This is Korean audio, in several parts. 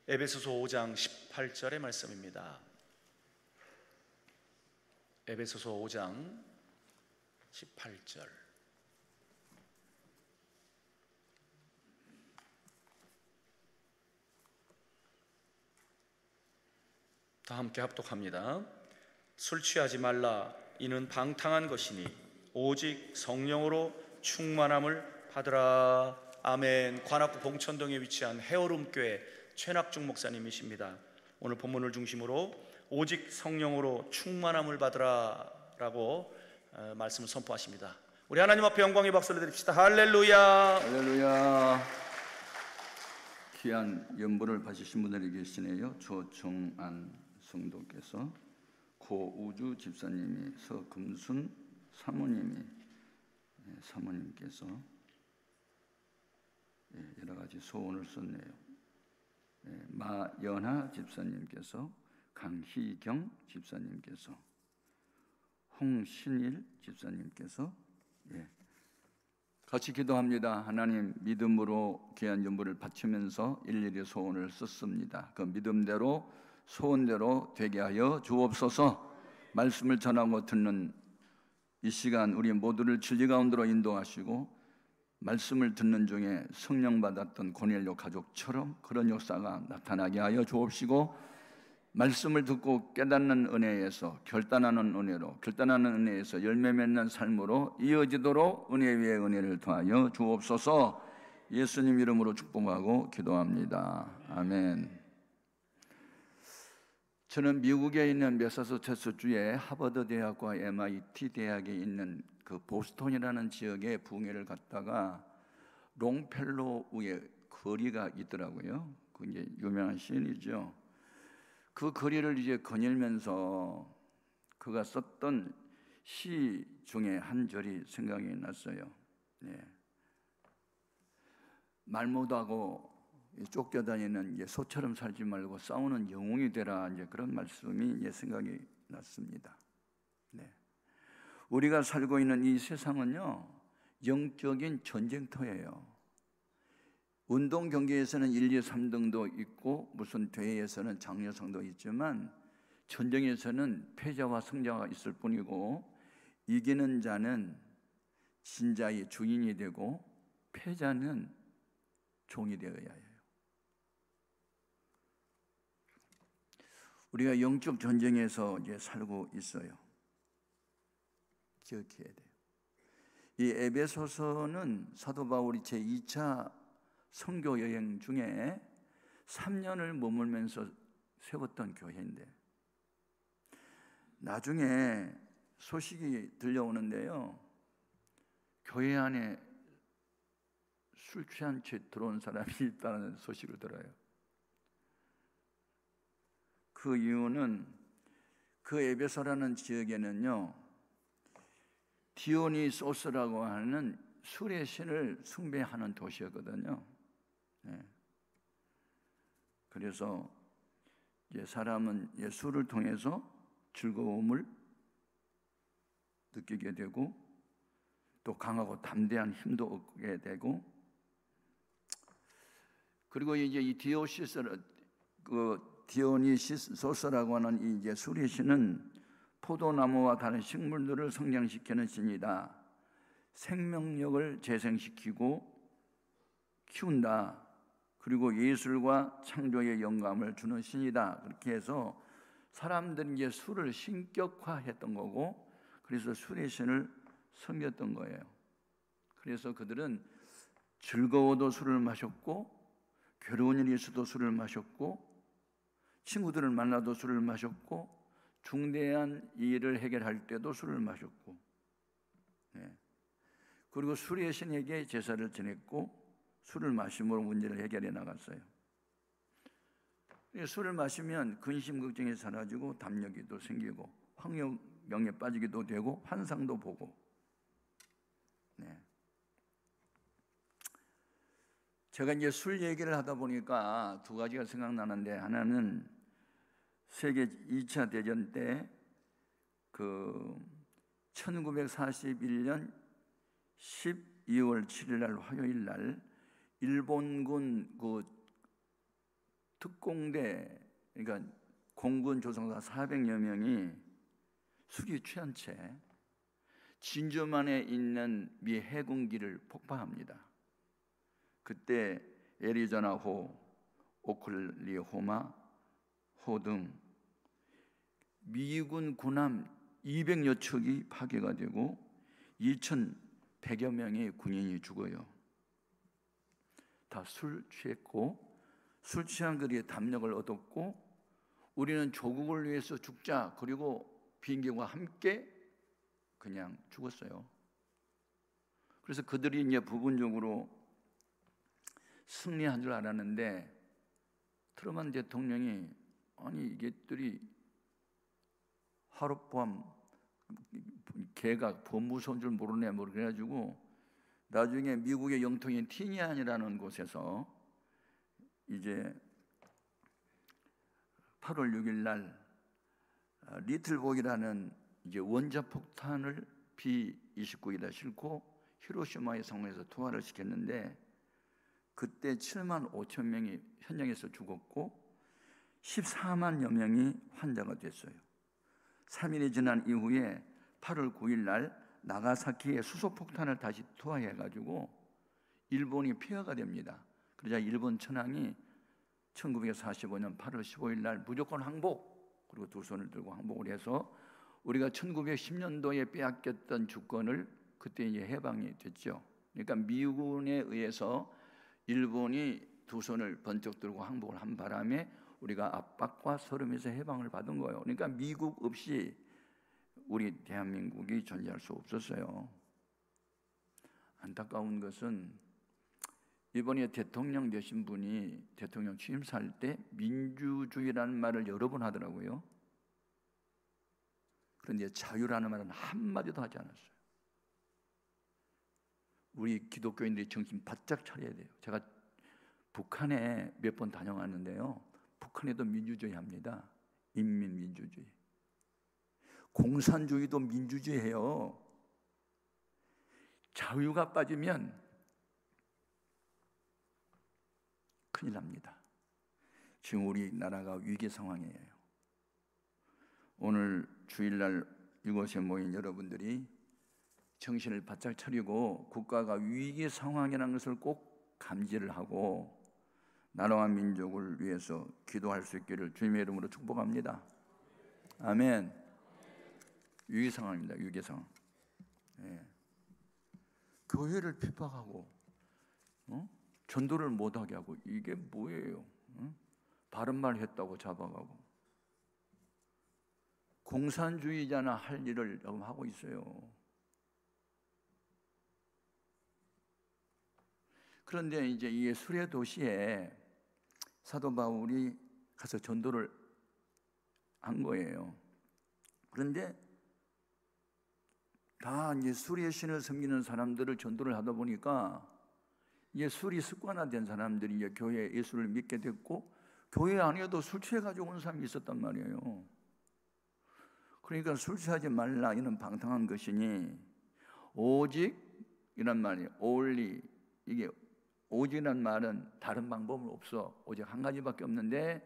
에베소서 5장 18절의 말씀입니다. 에베소서 5장 18절. 다 함께 합독합니다. 술 취하지 말라. 이는 방탕한 것이니 오직 성령으로 충만함을 받으라. 아멘. 관악구 봉천동에 위치한 헤어룸교회 최낙중 목사님이십니다. 오늘 본문을 중심으로 오직 성령으로 충만함을 받으라 라고 말씀을 선포하십니다. 우리 하나님 앞에 영광의 박수를 드립시다. 할렐루야. 할렐루야. 귀한 연보를 받으신 분들이 계시네요. 조정안 성도께서, 고우주 집사님이, 서금순 사모님께서 여러 가지 소원을 썼네요. 마연하 집사님께서, 강희경 집사님께서, 홍신일 집사님께서 같이 기도합니다. 하나님, 믿음으로 귀한 연보를 바치면서 일일이 소원을 썼습니다. 그 믿음대로 소원대로 되게 하여 주옵소서. 말씀을 전하고 듣는 이 시간 우리 모두를 진리 가운데로 인도하시고, 말씀을 듣는 중에 성령 받았던 고넬료 가족처럼 그런 역사가 나타나게 하여 주옵시고, 말씀을 듣고 깨닫는 은혜에서 결단하는 은혜에서 열매 맺는 삶으로 이어지도록 은혜 위에 은혜를 더하여 주옵소서. 예수님 이름으로 축복하고 기도합니다. 아멘. 저는 미국에 있는 매사추세츠주의 하버드 대학과 MIT 대학에 있는 그 보스턴이라는 지역에 부흥회를 갔다가 롱펠로우의 거리가 있더라고요. 그게 유명한 시인이죠. 그 거리를 이제 거닐면서 그가 썼던 시 중에 한 절이 생각이 났어요. 말 못하고 쫓겨다니는 소처럼 살지 말고 싸우는 영웅이 되라, 이제 그런 말씀이 생각이 났습니다. 우리가 살고 있는 이 세상은요, 영적인 전쟁터예요. 운동 경기에서는 1, 2, 3등도 있고 무슨 대회에서는 장려상도 있지만 전쟁에서는 패자와 승자가 있을 뿐이고, 이기는 자는 진자의 주인이 되고 패자는 종이 되어야 해요. 우리가 영적 전쟁에서 이제 살고 있어요. 기억해야 돼요. 이 에베소서는 사도 바울이 제2차 선교 여행 중에 3년을 머물면서 세웠던 교회인데, 나중에 소식이 들려오는데요, 교회 안에 술 취한 채 들어온 사람이 있다는 소식을 들어요. 그 이유는 그 에베소라는 지역에는요, 디오니소스라고 하는 술의 신을 숭배하는 도시였거든요. 그래서 사람은 술을 통해서 즐거움을 느끼게 되고 또 강하고 담대한 힘도 얻게 되고, 그리고 이제 이 디오니소스라고 하는 이 술의 신은 포도나무와 다른 식물들을 성장시키는 신이다. 생명력을 재생시키고 키운다. 그리고 예술과 창조의 영감을 주는 신이다. 그렇게 해서 사람들이 이제 술을 신격화했던 거고, 그래서 술의 신을 섬겼던 거예요. 그래서 그들은 즐거워도 술을 마셨고, 괴로운 일이 있어도 술을 마셨고, 친구들을 만나도 술을 마셨고, 중대한 일을 해결할 때도 술을 마셨고, 그리고 술의 신에게 제사를 지냈고, 술을 마심으로 문제를 해결해 나갔어요. 술을 마시면 근심 걱정이 사라지고 담력이 또 생기고 황룡병에 빠지기도 되고 환상도 보고. 제가 이제 술 얘기를 하다 보니까 두 가지가 생각나는데, 하나는 세계 2차 대전 때 1941년 12월 7일 날 화요일 날 일본군 그 특공대, 그러니까 공군 조종사 400여 명이 술이 취한 채 진주만에 있는 미 해군기를 폭파합니다. 그때 애리조나호, 오클라호마 호 등 미군 군함 200여 척이 파괴가 되고 2,100여 명의 군인이 죽어요. 다 술 취했고, 술 취한 그리에 담력을 얻었고, 우리는 조국을 위해서 죽자, 그리고 비행기와 함께 그냥 죽었어요. 그래서 그들이 이제 부분적으로 승리한 줄 알았는데, 트루먼 대통령이 아니 이게들이 하룻밤 걔가 더 무서운 줄 모르네 뭐 그래가지고 나중에 미국의 영통인 티니안이라는 곳에서 이제 8월 6일 날 리틀복이라는 이제 원자폭탄을 B-29에다 싣고 히로시마의 상공에서 투하를 시켰는데, 그때 7만 5천 명이 현장에서 죽었고 14만여 명이 환자가 됐어요. 3일이 지난 이후에 8월 9일 날 나가사키에 수소폭탄을 다시 투하해가지고 일본이 폐허가 됩니다. 그러자 일본 천황이 1945년 8월 15일 날 무조건 항복, 그리고 두 손을 들고 항복을 해서 우리가 1910년도에 빼앗겼던 주권을 그때 이제 해방이 됐죠. 그러니까 미군에 의해서 일본이 두 손을 번쩍 들고 항복을 한 바람에 우리가 압박과 서름에서 해방을 받은 거예요. 그러니까 미국 없이 우리 대한민국이 존재할 수 없었어요. 안타까운 것은 이번에 대통령 되신 분이 대통령 취임사할 때 민주주의라는 말을 여러 번 하더라고요. 그런데 자유라는 말은 한마디도 하지 않았어요. 우리 기독교인들이 정신 바짝 차려야 돼요. 제가 북한에 몇 번 다녀왔는데요, 북한에도 민주주의 합니다. 인민민주주의. 공산주의도 민주주의예요. 자유가 빠지면 큰일 납니다. 지금 우리나라가 위기 상황이에요. 오늘 주일날 이곳에 모인 여러분들이 정신을 바짝 차리고 국가가 위기 상황이라는 것을 꼭 감지를 하고 나라와 민족을 위해서 기도할 수 있기를 주님의 이름으로 축복합니다. 아멘. 위기 상황입니다. 위기 상황. 예. 교회를 핍박하고 전도를 못하게 하고, 이게 뭐예요? 바른 말 했다고 잡아가고, 공산주의자나 할 일을 하고 있어요. 그런데 이제 이 수레 도시에 사도 바울이 가서 전도를 한 거예요. 그런데 다 이제 수리의 신을 섬기는 사람들을 전도를 하다 보니까 이제 술이 습관화된 사람들이 이제 교회에 예수를 믿게 됐고, 교회 안에도 술 취해가지고 온 사람이 있었단 말이에요. 그러니까 술 취하지 말라, 이는 방탕한 것이니 오직 이란 말이에요. only. 이게 오직이란 말은 다른 방법은 없어. 오직 한 가지밖에 없는데,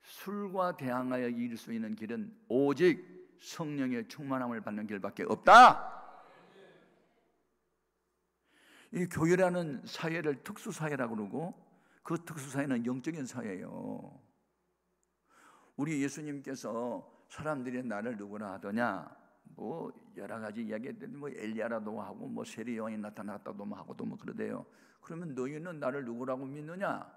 술과 대항하여 이길 수 있는 길은 오직 성령의 충만함을 받는 길밖에 없다. 이 교회라는 사회를 특수사회라고 그러고, 그 특수사회는 영적인 사회예요. 우리 예수님께서 사람들이 나를 누구나 하더냐, 뭐 여러 가지 이야기들이 뭐 엘리야라도 하고 뭐 세례 요한이 나타났다도 뭐 하고도 뭐 그러대요. 그러면 너희는 나를 누구라고 믿느냐?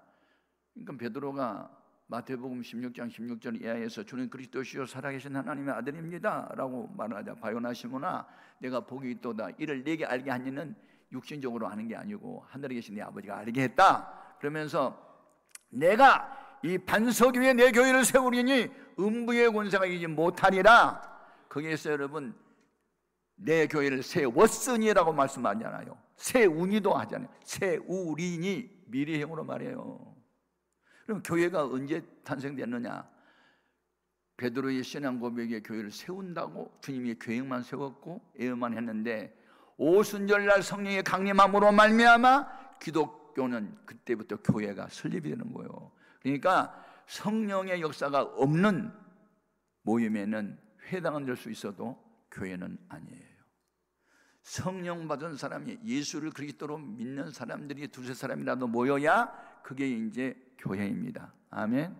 그러니까 베드로가 마태복음 16장 16절 이하에서 주는 그리스도시요 살아계신 하나님의 아들입니다 라고 말하자, 바요나 시모나 내가 복이 있도다. 이를 내게 알게 한 이는 육신적으로 아는 게 아니고 하늘에 계신 내 아버지가 알게 했다. 그러면서 내가 이 반석 위에 내 교회를 세우리니 음부의 권세가 이기지 못하리라. 거기에서 여러분 내 교회를 세웠으니라고 말씀하잖아요. 세우니도 하잖아요. 세우리니 미래형으로 말해요. 그럼 교회가 언제 탄생됐느냐? 베드로의 신앙 고백에 교회를 세운다고 주님이 계획만 세웠고 예언만 했는데, 오순절날 성령의 강림함으로 말미암아 기독교 학교는 그때부터 교회가 설립이 되는 거예요. 그러니까 성령의 역사가 없는 모임에는 회당은 될 수 있어도 교회는 아니에요. 성령 받은 사람이, 예수를 그리스도로 믿는 사람들이 두세 사람이라도 모여야 그게 이제 교회입니다. 아멘.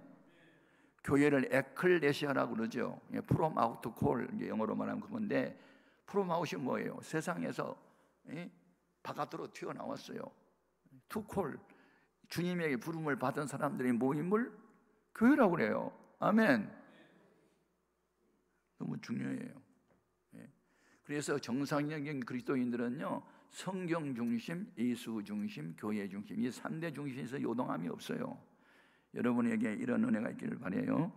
교회를 에클레시아라고 그러죠. 프롬 아우트 콜, 영어로 말하면 그건데, 프롬 아웃이 뭐예요? 세상에서 바깥으로 튀어나왔어요. 투 콜, 주님에게 부름을 받은 사람들의 모임을 교회라고 그래요. 아멘. 너무 중요해요. 그래서 정상적인 그리스도인들은요, 성경 중심, 예수 중심, 교회 중심, 이 3대 중심에서 요동함이 없어요. 여러분에게 이런 은혜가 있기를 바라요.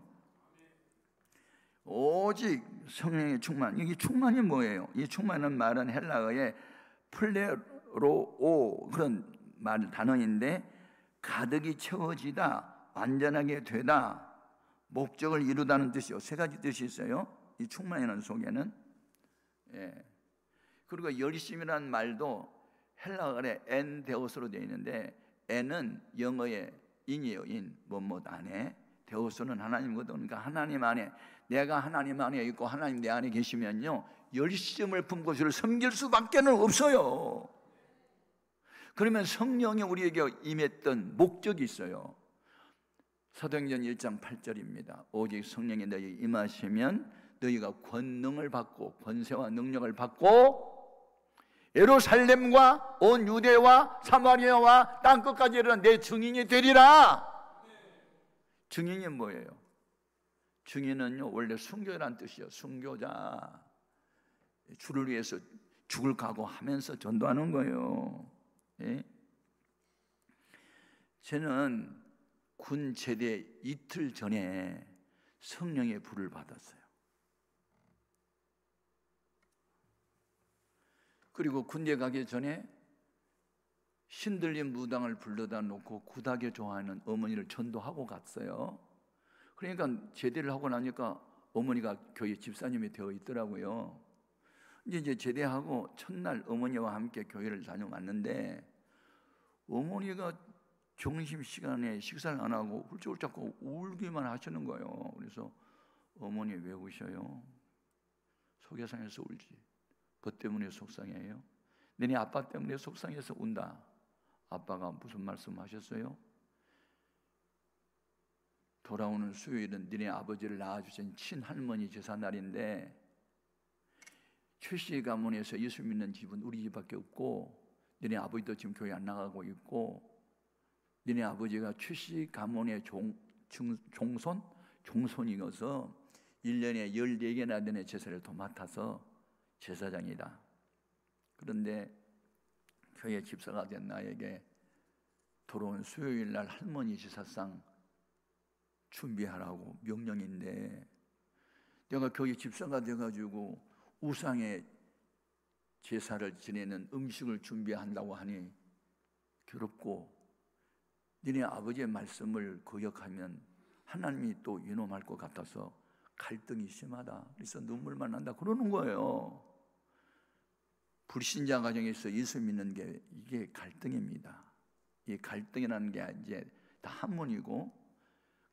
오직 성령의 충만. 이게 충만이 뭐예요? 이 충만은 말은 헬라어의 플레로오 그런 말 단어인데, 가득이 채워지다, 완전하게 되다, 목적을 이루다는 뜻이요. 세 가지 뜻이 있어요. 이 충만이라는 속에는. 그리고 열심이라는 말도 헬라어의 엔데오스로 되어 있는데, 엔은 영어의 인이에요. 인, 뭐뭐 안에. 데오스는 하나님거든. 그러니까 하나님 안에, 내가 하나님 안에 있고 하나님 내 안에 계시면요, 열심을 품고 주를 섬길 수밖에 없어요. 그러면 성령이 우리에게 임했던 목적이 있어요. 사도행전 1장 8절입니다. 오직 성령이 너희 임하시면 너희가 권능을 받고, 권세와 능력을 받고, 예루살렘과 온 유대와 사마리아와 땅끝까지 이르는 내 증인이 되리라. 증인이 뭐예요? 증인은요, 원래 순교라는 뜻이에요. 순교자, 주를 위해서 죽을 각오하면서 전도하는 거예요. 저는 군 제대 이틀 전에 성령의 불을 받았어요. 그리고 군대 가기 전에 신들린 무당을 불러다 놓고 굿하게 좋아하는 어머니를 전도하고 갔어요. 그러니까 제대를 하고 나니까 어머니가 교회 집사님이 되어 있더라고요. 이제 제대하고 첫날 어머니와 함께 교회를 다녀왔는데, 어머니가 점심시간에 식사를 안 하고 훌쩍훌쩍 울기만 하시는 거예요. 그래서 어머니 왜 우셔요? 소개상에서 울지. 그 때문에 속상해요? 너네 아빠 때문에 속상해서 운다. 아빠가 무슨 말씀 하셨어요? 돌아오는 수요일은 너네 아버지를 낳아주신 친할머니 제사날인데, 최씨 가문에서 예수 믿는 집은 우리 집밖에 없고, 너네 아버지도 지금 교회 안 나가고 있고, 너네 아버지가 최씨 가문의 종손이어서 1년에 14개나 되는 제사를 도맡아서 제사장이다. 그런데 교회 집사가 된 나에게 돌아온 수요일 날 할머니 제사상 준비하라고 명령인데, 내가 교회 집사가 돼가지고 우상의 제사를 지내는 음식을 준비한다고 하니 괴롭고, 너네 아버지의 말씀을 거역하면 하나님이 또 위nom할 것 같아서 갈등이 심하다. 그래서 눈물만 난다 그러는 거예요. 불신자 가정에서 예수 믿는 게 이게 갈등입니다. 이 갈등이라는 게 이제 다 한문이고,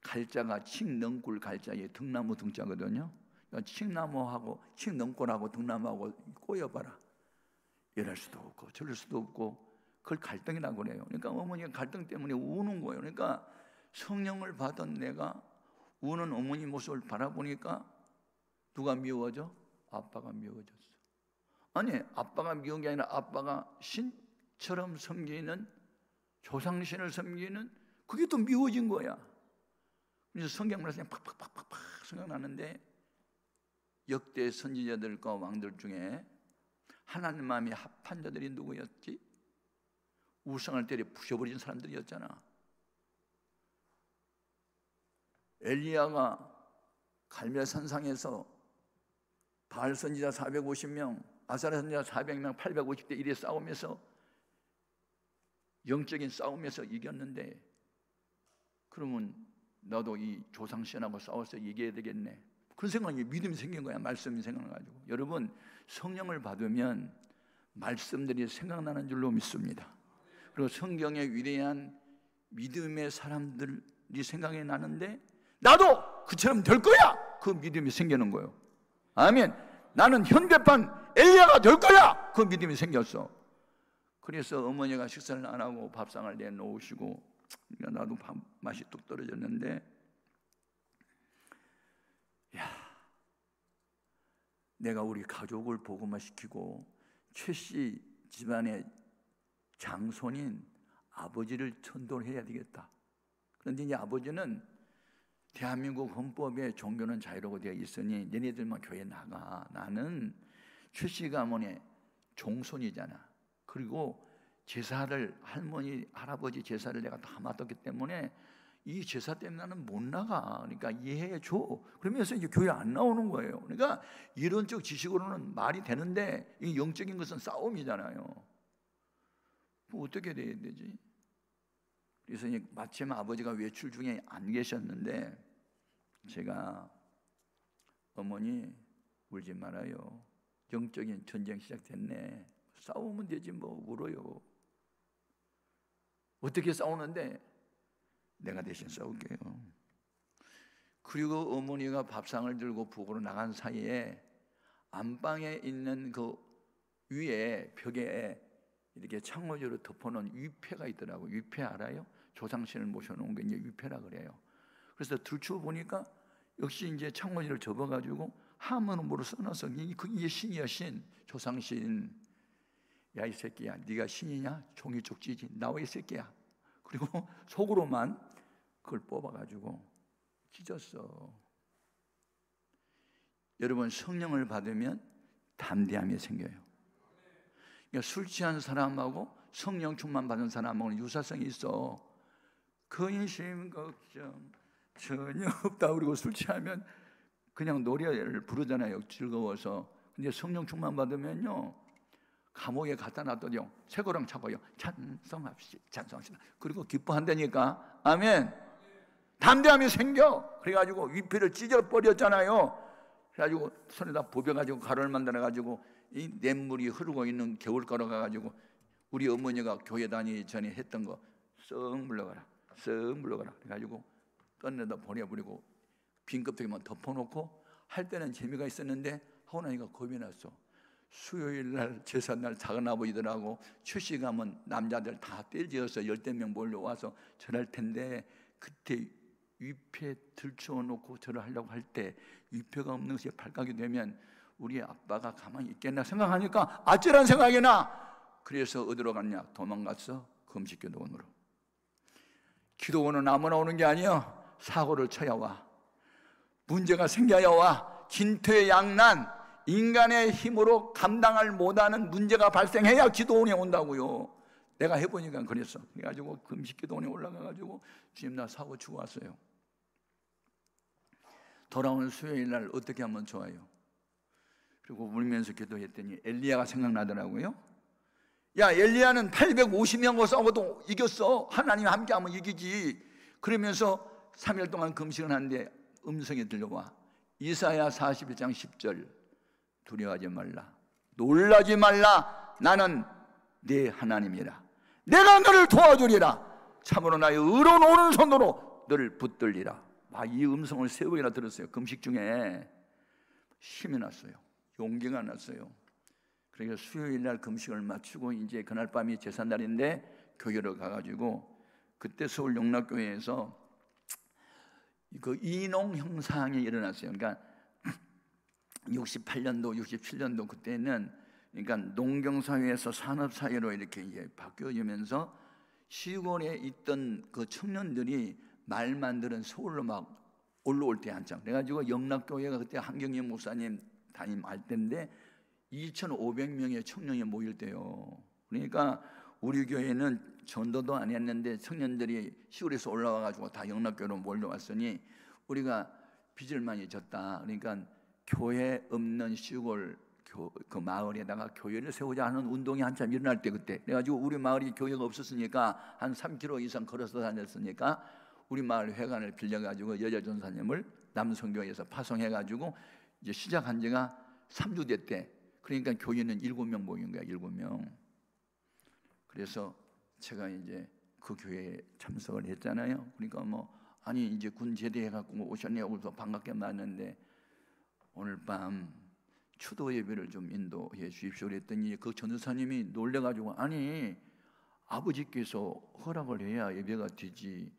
갈자가 칡넝굴 갈자에 등나무 등자거든요. 그러니까 칡나무하고 칡넝굴하고 등나무하고 꼬여봐라. 이럴 수도 없고 저럴 수도 없고, 그걸 갈등이라고 그래요. 그러니까 어머니가 갈등 때문에 우는 거예요. 그러니까 성령을 받은 내가 우는 어머니 모습을 바라보니까 누가 미워져? 아빠가 미워졌어. 아니, 아빠가 미운 게 아니라 아빠가 신처럼 섬기는, 조상신을 섬기는, 그게 또 미워진 거야. 그래서 성경 말씀이 팍팍팍팍팍 생각나는데, 역대 선지자들과 왕들 중에 하나님 마음이 합한 자들이 누구였지? 우상을 때려 부셔버린 사람들이었잖아. 엘리야가 갈멜산상에서 바알 선지자 450명, 아사랴 선지자 400명, 850대 1에 싸우면서, 영적인 싸움에서 이겼는데, 그러면 나도 이 조상신하고 싸워서 이겨야 되겠네. 그런 생각이, 믿음이 생긴 거야. 말씀이 생각나가지고. 여러분, 성령을 받으면 말씀들이 생각나는 줄로 믿습니다. 그리고 성경의 위대한 믿음의 사람들이 생각이 나는데 나도 그처럼 될 거야. 그 믿음이 생기는 거예요. 아멘. 나는 현대판 엘리야가 될 거야. 그 믿음이 생겼어. 그래서 어머니가 식사를 안 하고 밥상을 내놓으시고 나도 밥 맛이 뚝 떨어졌는데, 야, 내가 우리 가족을 복음화시키고 최씨 집안의 장손인 아버지를 전도해야 되겠다. 그런데 이 아버지는 대한민국 헌법에 종교는 자유라고 되어 있으니 너네들만 교회 나가. 나는 최씨 가문의 종손이잖아. 그리고 제사를, 할머니 할아버지 제사를 내가 다 맡았기 때문에 이 제사 때문에 나는 못 나가. 그러니까 이해해 줘. 그러면서 이제 교회 안 나오는 거예요. 그러니까 이론적 지식으로는 말이 되는데 이 영적인 것은 싸움이잖아요. 뭐 어떻게 돼야 되지? 그래서 이제 마침 아버지가 외출 중에 안 계셨는데 제가 어머니 울지 말아요. 영적인 전쟁 시작됐네. 싸우면 되지 뭐 울어요. 어떻게 싸우는데 내가 대신 싸울게요. 그리고 어머니가 밥상을 들고 북으로 나간 사이에 안방에 있는 그 위에 벽에 이렇게 창호지로 덮어놓은 위패가 있더라고요. 위패 알아요? 조상신을 모셔놓은 게 이제 위패라 그래요. 그래서 들추어 보니까 역시 이제 창호지를 접어가지고 하모니으로 써놔서 이게 신이야, 신. 조상신. 야, 이 새끼야, 네가 신이냐? 종이 쪽지지. 나와 이 새끼야. 그리고 속으로만 그걸 뽑아가지고 찢었어. 여러분, 성령을 받으면 담대함이 생겨요. 그러니까 술 취한 사람하고 성령 충만 받은 사람하고는 유사성이 있어. 근심 걱정 전혀 없다. 그리고 술 취하면 그냥 노래를 부르잖아요, 즐거워서. 근데 성령 충만 받으면요, 감옥에 갖다 놔둬요. 쇠고랑 차고요. 찬송합시다, 찬송합시다. 그리고 기뻐한다니까. 아멘. 담대함이 생겨. 그래가지고 위패를 찢어버렸잖아요. 그래가지고 손에다 보벼가지고 가루를 만들어가지고 이 냇물이 흐르고 있는 겨울 걸어가가지고 우리 어머니가 교회 다니기 전에 했던 거 썩 물러가라, 썩 물러가라. 그래가지고 꺼내다 보내버리고 빈 껍데기만 덮어놓고 할 때는 재미가 있었는데 하고 나니까 겁이 났어. 수요일날 제삿날 작은아버지들하고 출시 가면 남자들 다 떼지어서 10명 몰려와서 절할 텐데 그때 위패 들추어 놓고 절을 하려고 할 때 위패가 없는 것이 발각이 되면 우리 아빠가 가만히 있겠나 생각하니까 아찔한 생각이 나. 그래서 어디로 갔냐? 도망갔어. 금식기도원으로. 기도원은 아무나 오는 게 아니야. 사고를 쳐야 와. 문제가 생겨야 와. 진퇴양난, 인간의 힘으로 감당을 못하는 문제가 발생해야 기도원에 온다고요. 내가 해보니까 그랬어. 그래가지고 금식기도원에 올라가가지고 주님 나 사고 치고 왔어요. 돌아오는 수요일날 어떻게 하면 좋아요? 그리고 울면서 기도했더니 엘리야가 생각나더라고요. 야, 엘리야는 850명과 싸워도 이겼어. 하나님 함께하면 이기지. 그러면서 3일 동안 금식을 하는데 음성이 들려와. 이사야 41장 10절. 두려워하지 말라, 놀라지 말라. 나는 네 하나님이라. 내가 너를 도와주리라. 참으로 나의 의로운 오른손으로 너를 붙들리라. 이 음성을 3번이나 들었어요. 금식 중에 힘이 났어요. 용기가 났어요. 그래서 수요일 날 금식을 마치고 이제 그날 밤이 제삿날인데 교회로 가가지고 그때 서울 용락교회에서 그 이농 형상이 일어났어요. 그러니까 68년도, 67년도 그때는 그러니까 농경사회에서 산업사회로 이렇게 이제 바뀌어지면서 시골에 있던 그 청년들이 말만 들은 서울로 막 올라올 때 한창. 그래가지고 영락교회가 그때 한경희 목사님 담임할 때인데 2,500명의 청년이 모일 때요. 그러니까 우리 교회는 전도도 안 했는데 청년들이 시골에서 올라와가지고 다 영락교회로 몰려왔으니 우리가 빚을 많이 졌다. 그러니까 교회 없는 시골 그 마을에다가 교회를 세우자 하는 운동이 한참 일어날 때 그때. 그래가지고 우리 마을이 교회가 없었으니까 한 3km 이상 걸어서 다녔으니까 우리 마을 회관을 빌려가지고 여자 전사님을 남성교회에서 파송해가지고 이제 시작한 지가 3주 됐대. 그러니까 교회는 7명 모인 거야, 7명. 그래서 제가 이제 그 교회에 참석을 했잖아요. 그러니까 아니 이제 군 제대해갖고 오셨네요. 그래서 반갑게 맞는데 오늘 밤 추도 예배를 좀 인도해 주십시오 그랬더니 그 전도사님이 놀래가지고 아니 아버지께서 허락을 해야 예배가 되지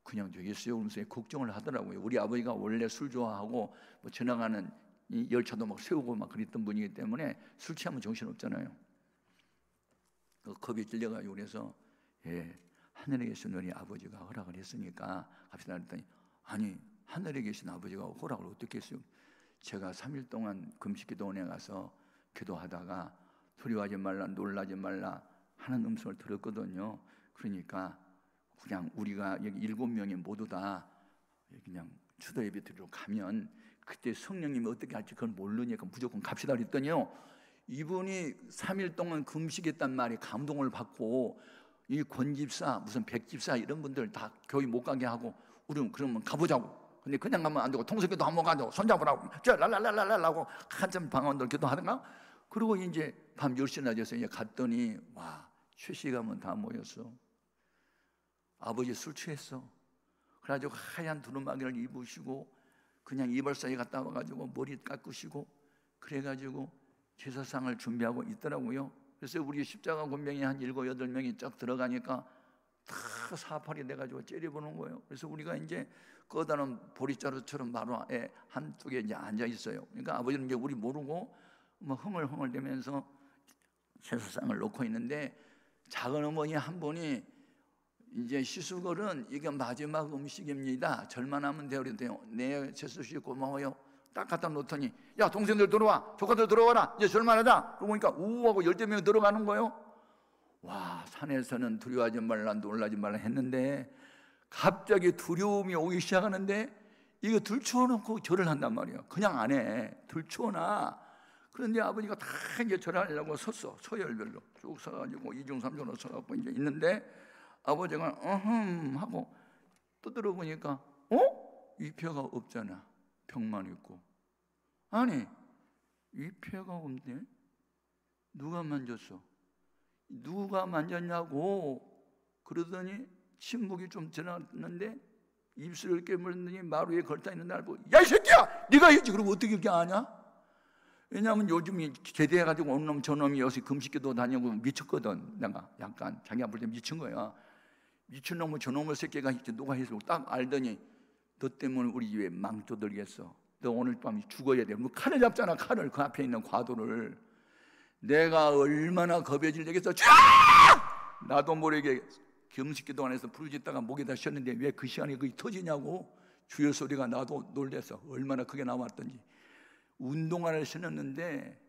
그냥 되겠어요? 그러면서 걱정을 하더라고요. 우리 아버지가 원래 술 좋아하고 지나가는 이 열차도 막 세우고 막 그랬던 분이기 때문에 술 취하면 정신없잖아요. 겁이 질려가지고 그래서 하늘에 계신 우리 아버지가 허락을 했으니까 갑시다 그랬더니 아니 하늘에 계신 아버지가 허락을 어떻게 했어요? 제가 3일 동안 금식기도원에 가서 기도하다가 두려워하지 말라 놀라지 말라 하는 음성을 들었거든요. 그러니까 그냥 우리가 여기 7명이 모두 다 그냥 추도 예배 드리러 가면 그때 성령님이 어떻게 할지 그걸 모르니까 무조건 갑시다 그랬더니요, 이분이 3일 동안 금식했단 말에 감동을 받고 이 권집사 무슨 백집사 이런 분들 다 교회 못 가게 하고 우리 그러면 가보자고. 근데 그냥 가면 안 되고 통성기도 한번 가자고 손잡으라고 저 랄랄랄랄라고 한참 방언들 기도하다가 그리고 이제 밤 10시나 돼서 이제 갔더니 와 최씨가면 다 모였어. 아버지 술 취했어. 그래가지고 하얀 두루마기를 입으시고 그냥 이불 사이에 갔다 와가지고 머리 깎으시고 그래가지고 제사상을 준비하고 있더라고요. 그래서 우리 십자가 군병이 한 7, 8명이 쫙 들어가니까 다 사팔이 돼가지고 째려보는 거예요. 그래서 우리가 이제 꺼다는 보리자루처럼 마루에 한쪽에 이제 앉아 있어요. 그러니까 아버지는 이제 우리 모르고 흥얼흥얼대면서 제사상을 놓고 있는데 작은 어머니 한 분이 이제 시수걸은 이게 마지막 음식입니다. 절만 하면 돼요. 그랬더니 네 제수씨 고마워요. 딱 갖다 놓더니 야 동생들 들어와 조카들 들어와라 이제 절만하자. 그러고 보니까 우하고 10명 들어가는 거예요. 와 산에서는 두려워하지 말라 놀라지 말라 했는데 갑자기 두려움이 오기 시작하는데 이거 들추어놓고 절을 한단 말이에요. 그냥 안 해. 들추어놔. 그런데 아버지가 다 이제 절하려고 섰어. 서열별로 쭉 서가지고 이중삼중으로 서갖고 이제 있는데 아버지가 하고 또 들어보니까 위패가 없잖아. 벽만 있고. 아니 위패가 없네. 누가 만졌어? 누가 만졌냐고 그러더니 침묵이 좀 지났는데 입술을 깨물더니 마루에 걸터 있는 날 보고 야 이 새끼야 네가 했지. 그럼 어떻게 그렇게 아냐? 왜냐하면 요즘 제대해가지고 어느 놈 저놈이 여기서 금식기도 다니고 미쳤거든. 내가 약간 자기 아플 때 미친 거야. 미친놈의 저놈의 새끼가 있지 누가 해서 딱 알더니 너 때문에 우리 집에 망조 들겠어. 너 오늘 밤 죽어야 돼. 뭐 칼을 잡잖아. 칼을 그 앞에 있는 과도를. 내가 얼마나 겁에 질리겠어. 나도 모르게 금식기도 안에서 부르짖다가 목에다 셨는데 왜 그 시간에 그게 터지냐고 주여 소리가 나도 놀랬어. 얼마나 크게 나왔던지. 운동화를 신었는데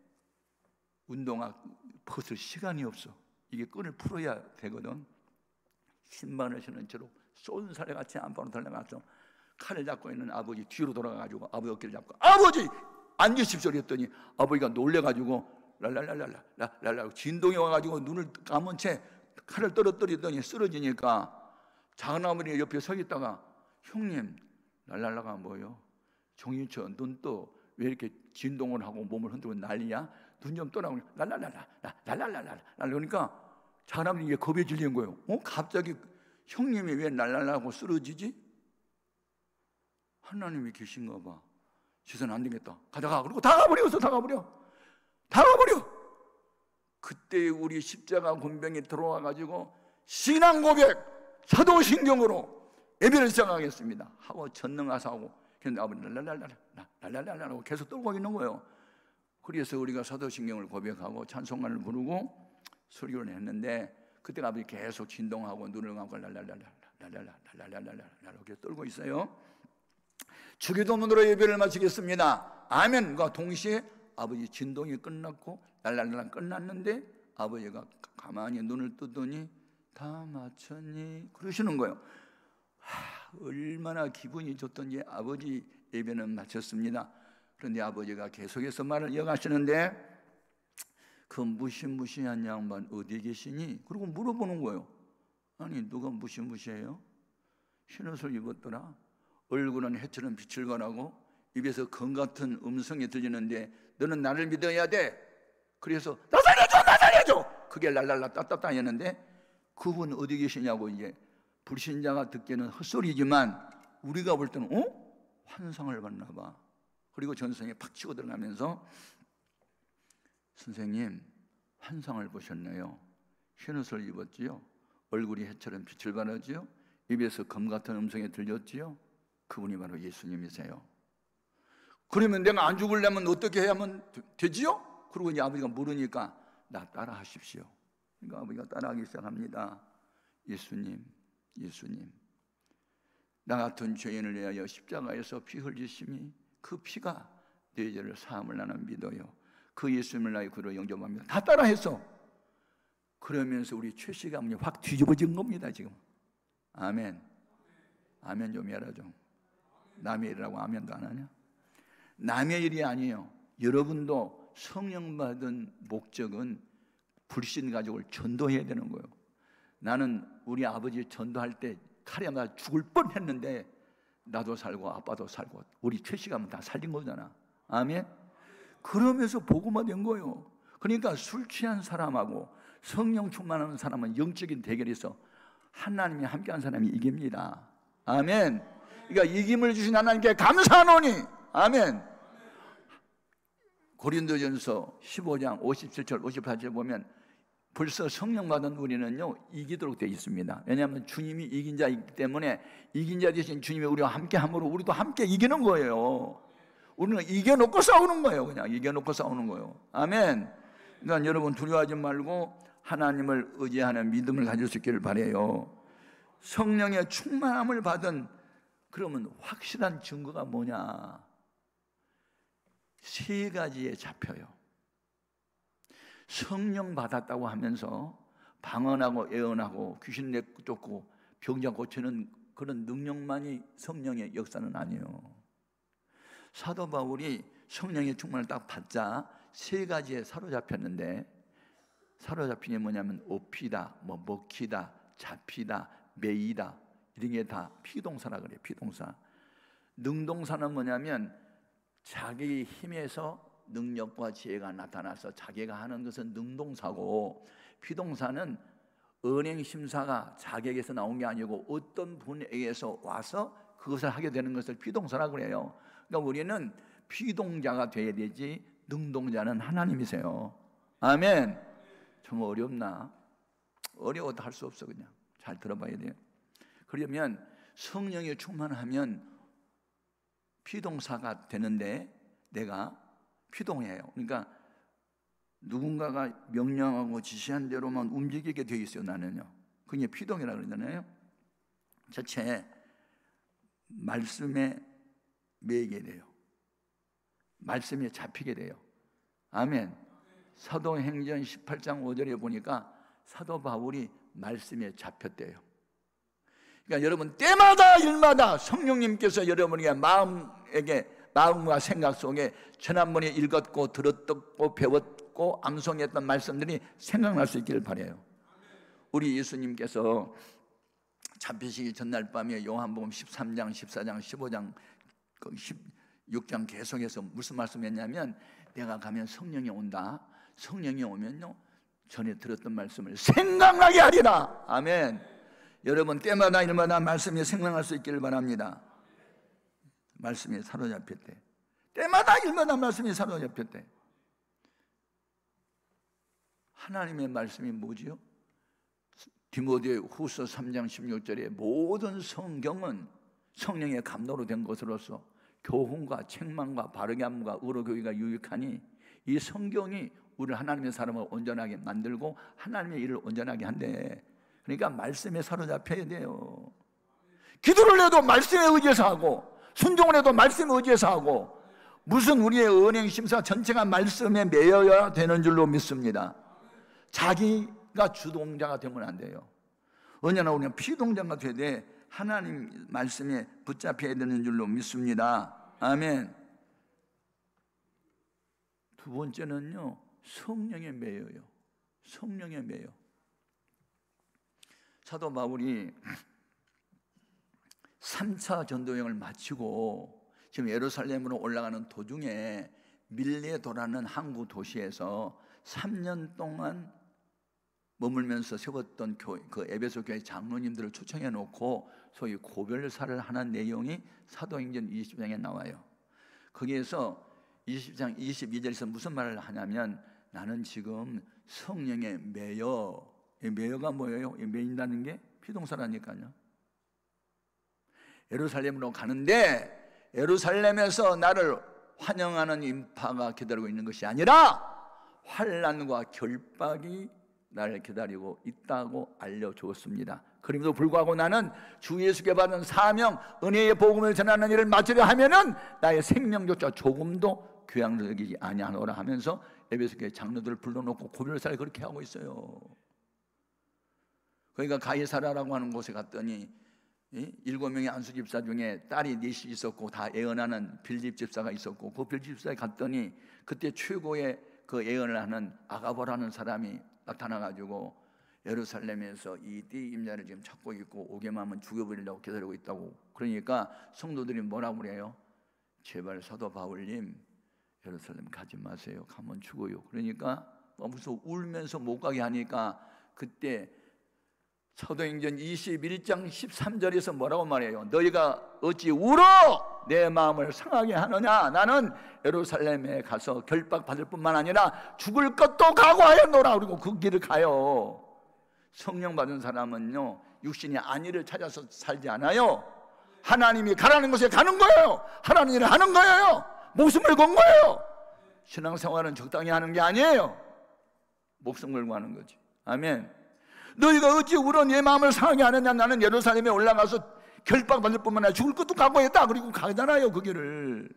운동화 벗을 시간이 없어. 이게 끈을 풀어야 되거든. 신발을 신은 채로 쏜살에 같이 안방으로 달려가서 칼을 잡고 있는 아버지 뒤로 돌아가가지고 아버지 어깨를 잡고 아버지 앉으십시오 그랬더니 아버지가 놀래가지고 랄랄랄랄랄랄랄 진동이 와가지고 눈을 감은 채 칼을 떨어뜨리더니 쓰러지니까 작은 아버지 옆에 서 있다가 형님 랄랄라가 뭐요? 정인처 눈 떠 왜 이렇게 진동을 하고 몸을 흔들고 난리야? 눈 좀 떠라고 랄랄랄랄랄랄랄랄 그러니까 작은 아버지 이게 겁에 질린 거예요. 갑자기 형님이 왜 날라라고 쓰러지지? 하나님이 계신가 봐. 지선 안 되겠다. 가다가 그리고 다 가버려. 그때 우리 십자가 군병이 들어와 가지고 신앙 고백 사도신경으로 예배를 시작하겠습니다 하고 전능하사하고 그런데 아버지 랄랄랄랄랄랄랄랄라고 계속 떨고 있는 거예요. 그래서 우리가 사도신경을 고백하고 찬송가를 부르고 설교를 했는데 그때 아버지 계속 진동하고 눈을 감고 랄랄랄랄랄랄랄랄랄랄랄 이렇게 떨고 있어요. 주기도문으로 예배를 마치겠습니다. 아멘과 동시에 아버지 진동이 끝났고 랄랄랄 끝났는데 아버지가 가만히 눈을 뜨더니 다 마쳤니? 그러시는 거예요. 얼마나 기분이 좋던지 아버지 예배는 마쳤습니다. 그런데 아버지가 계속해서 말을 이어가시는데 그 무시무시한 양반 어디 계시니? 그리고 물어보는 거예요. 아니 누가 무시무시해요? 흰옷을 입었더라. 얼굴은 해처럼 빛을 발하고 입에서 검 같은 음성이 들리는데 너는 나를 믿어야 돼. 그래서 나 살려줘. 그게 랄랄라 따따따 했는데 그분 어디 계시냐고 이제 불신자가 듣기에는 헛소리지만 우리가 볼 때는 환상을 봤나 봐. 그리고 전생에 팍 치고 들어가면서 선생님 환상을 보셨네요. 흰옷을 입었지요. 얼굴이 해처럼 빛을 발하지요. 입에서 검 같은 음성이 들렸지요. 그분이 바로 예수님이세요. 그러면 내가 안 죽으려면 어떻게 해야만 되지요? 그리고 이제 아버지가 물으니까 나 따라 하십시오. 그러니까 아버지가 따라하기 시작합니다. 예수님, 예수님, 나 같은 죄인을 위하여 십자가에서 피 흘리심이 그 피가 내 죄를 사함을 나는 믿어요. 그 예수님을 나의 구로 영접합니다. 다 따라해서 그러면서 우리 최씨가 확 뒤집어진 겁니다 지금. 아멘. 아멘 좀 해라 좀. 남의 일이라고 아멘도 안 하냐? 남의 일이 아니에요. 여러분도 성령 받은 목적은 불신 가족을 전도해야 되는 거예요. 나는 우리 아버지 전도할 때 칼에 맞아 죽을 뻔했는데 나도 살고 아빠도 살고 우리 최씨가 다 살린 거잖아. 아멘. 그러면서 복음화 된 거예요. 그러니까 술 취한 사람하고 성령 충만한 사람은 영적인 대결이 있어. 하나님이 함께한 사람이 이깁니다. 아멘. 그러니까 이김을 주신 하나님께 감사하노니. 아멘. 고린도전서 15장 57절 58절 보면 벌써 성령 받은 우리는요 이기도록 되어 있습니다. 왜냐하면 주님이 이긴 자이기 때문에 이긴 자 대신 주님이 우리와 함께 함으로 우리도 함께 이기는 거예요. 우리는 이겨놓고 싸우는 거예요. 그냥 이겨놓고 싸우는 거예요. 아멘. 그러니까 여러분 두려워하지 말고 하나님을 의지하는 믿음을 가질 수 있기를 바라요. 성령의 충만함을 받은 그러면 확실한 증거가 뭐냐? 세 가지에 잡혀요. 성령 받았다고 하면서 방언하고 예언하고 귀신 내쫓고 병자 고치는 그런 능력만이 성령의 역사는 아니에요. 사도 바울이 성령의 충만을 딱 받자 세 가지에 사로잡혔는데 사로잡힌 게 뭐냐면 업히다, 먹히다, 잡히다, 매이다 이런 게 다 피동사라 그래요. 피동사. 능동사는 뭐냐면 자기 힘에서 능력과 지혜가 나타나서 자기가 하는 것은 능동사고 피동사는 은행심사가 자기에게서 나온 게 아니고 어떤 분에게서 와서 그것을 하게 되는 것을 피동사라고 그래요. 그러니까 우리는 피동자가 돼야 되지 능동자는 하나님이세요. 아멘. 좀 어렵나? 어려워도 할 수 없어. 그냥 잘 들어봐야 돼요. 그러면 성령이 충만하면 피동사가 되는데 내가 피동해요. 그러니까 누군가가 명령하고 지시한 대로만 움직이게 돼 있어요. 나는요. 그게 피동이라고 그러잖아요. 첫째, 말씀에 매이게 돼요. 말씀에 잡히게 돼요. 아멘. 사도행전 18장 5절에 보니까 사도 바울이 말씀에 잡혔대요. 그러니까 여러분 때마다 일마다 성령님께서 여러분에게 마음과 생각 속에 지난번에 읽었고 들었고 배웠고 암송했던 말씀들이 생각날 수 있기를 바라요. 우리 예수님께서 잡히시기 전날 밤에 요한복음 13장, 14장, 15장, 16장 계속해서 무슨 말씀했냐면 내가 가면 성령이 온다. 성령이 오면요 전에 들었던 말씀을 생각나게 하리라. 아멘. 여러분 때마다 일마다 말씀이 생각날 수 있기를 바랍니다. 말씀이 사로잡혔대. 때마다 일마다 말씀이 사로잡혔대. 하나님의 말씀이 뭐지요? 디모데 후서 3장 16절에 모든 성경은 성령의 감동으로 된 것으로서 교훈과 책망과 바르게 함과 의로 교육이 유익하니 이 성경이 우리를 하나님의 사람을 온전하게 만들고 하나님의 일을 온전하게 한대. 그러니까 말씀에 사로잡혀야 돼요. 기도를 해도 말씀에 의지해서 하고 순종을 해도 말씀에 의지해서 하고 무슨 우리의 은행심사 전체가 말씀에 매여야 되는 줄로 믿습니다. 자기가 주동자가 되면 안 돼요. 언제나 우리는 피동자가 돼야 돼. 하나님 말씀에 붙잡혀야 되는 줄로 믿습니다. 아멘. 두 번째는요 성령에 매여요. 성령에 매여. 사도 바울이 3차 전도여행을 마치고 지금 예루살렘으로 올라가는 도중에 밀레도라는 항구 도시에서 3년 동안 머물면서 세웠던 그 에베소 교회 장로님들을 초청해 놓고 소위 고별사를 하는 내용이 사도행전 20장에 나와요. 거기에서 20장 22절에서 무슨 말을 하냐면, 나는 지금 성령에 매여. 매여가 뭐예요? 매인다는 게 피동사라니까요. 예루살렘으로 가는데 예루살렘에서 나를 환영하는 인파가 기다리고 있는 것이 아니라 환난과 결박이 나를 기다리고 있다고 알려주었습니다. 그럼에도 불구하고 나는 주 예수께 받은 사명, 은혜의 복음을 전하는 일을 맡으려 하면은 나의 생명조차 조금도 귀양을 여기지 아니하노라 하면서 에베소 교회 장로들을 불러놓고 고별사를 그렇게 하고 있어요. 그러니까 가이사라라고 하는 곳에 갔더니 7명의 안수 집사 중에 딸이 넷이 있었고 다 예언하는 빌립 집사가 있었고, 그 빌립 집사에 갔더니 그때 최고의 그 예언을 하는 아가보라는 사람이 나타나가지고 예루살렘에서 이 띠 임자를 지금 찾고 있고 오게만 하면 죽여버리려고 기다리고 있다고. 그러니까 성도들이 뭐라고 그래요? 제발 사도 바울님 예루살렘 가지 마세요. 가면 죽어요. 그러니까 무슨 울면서 못 가게 하니까 그때 사도행전 21장 13절에서 뭐라고 말해요? 너희가 어찌 울어 내 마음을 상하게 하느냐? 나는 예루살렘에 가서 결박받을 뿐만 아니라 죽을 것도 각오하였노라. 그리고 그 길을 가요. 성령 받은 사람은요, 육신이 안위를 찾아서 살지 않아요. 하나님이 가라는 곳에 가는 거예요. 하라는 일을 하는 거예요. 목숨을 건 거예요. 신앙생활은 적당히 하는 게 아니에요. 목숨 걸고 하는 거지. 아멘. 너희가 어찌 울어 내 마음을 상하게 하느냐? 나는 예루살렘에 올라가서 결박받을 뿐만 아니라 죽을 것도 각오했다. 그리고 가잖아요, 그 길을.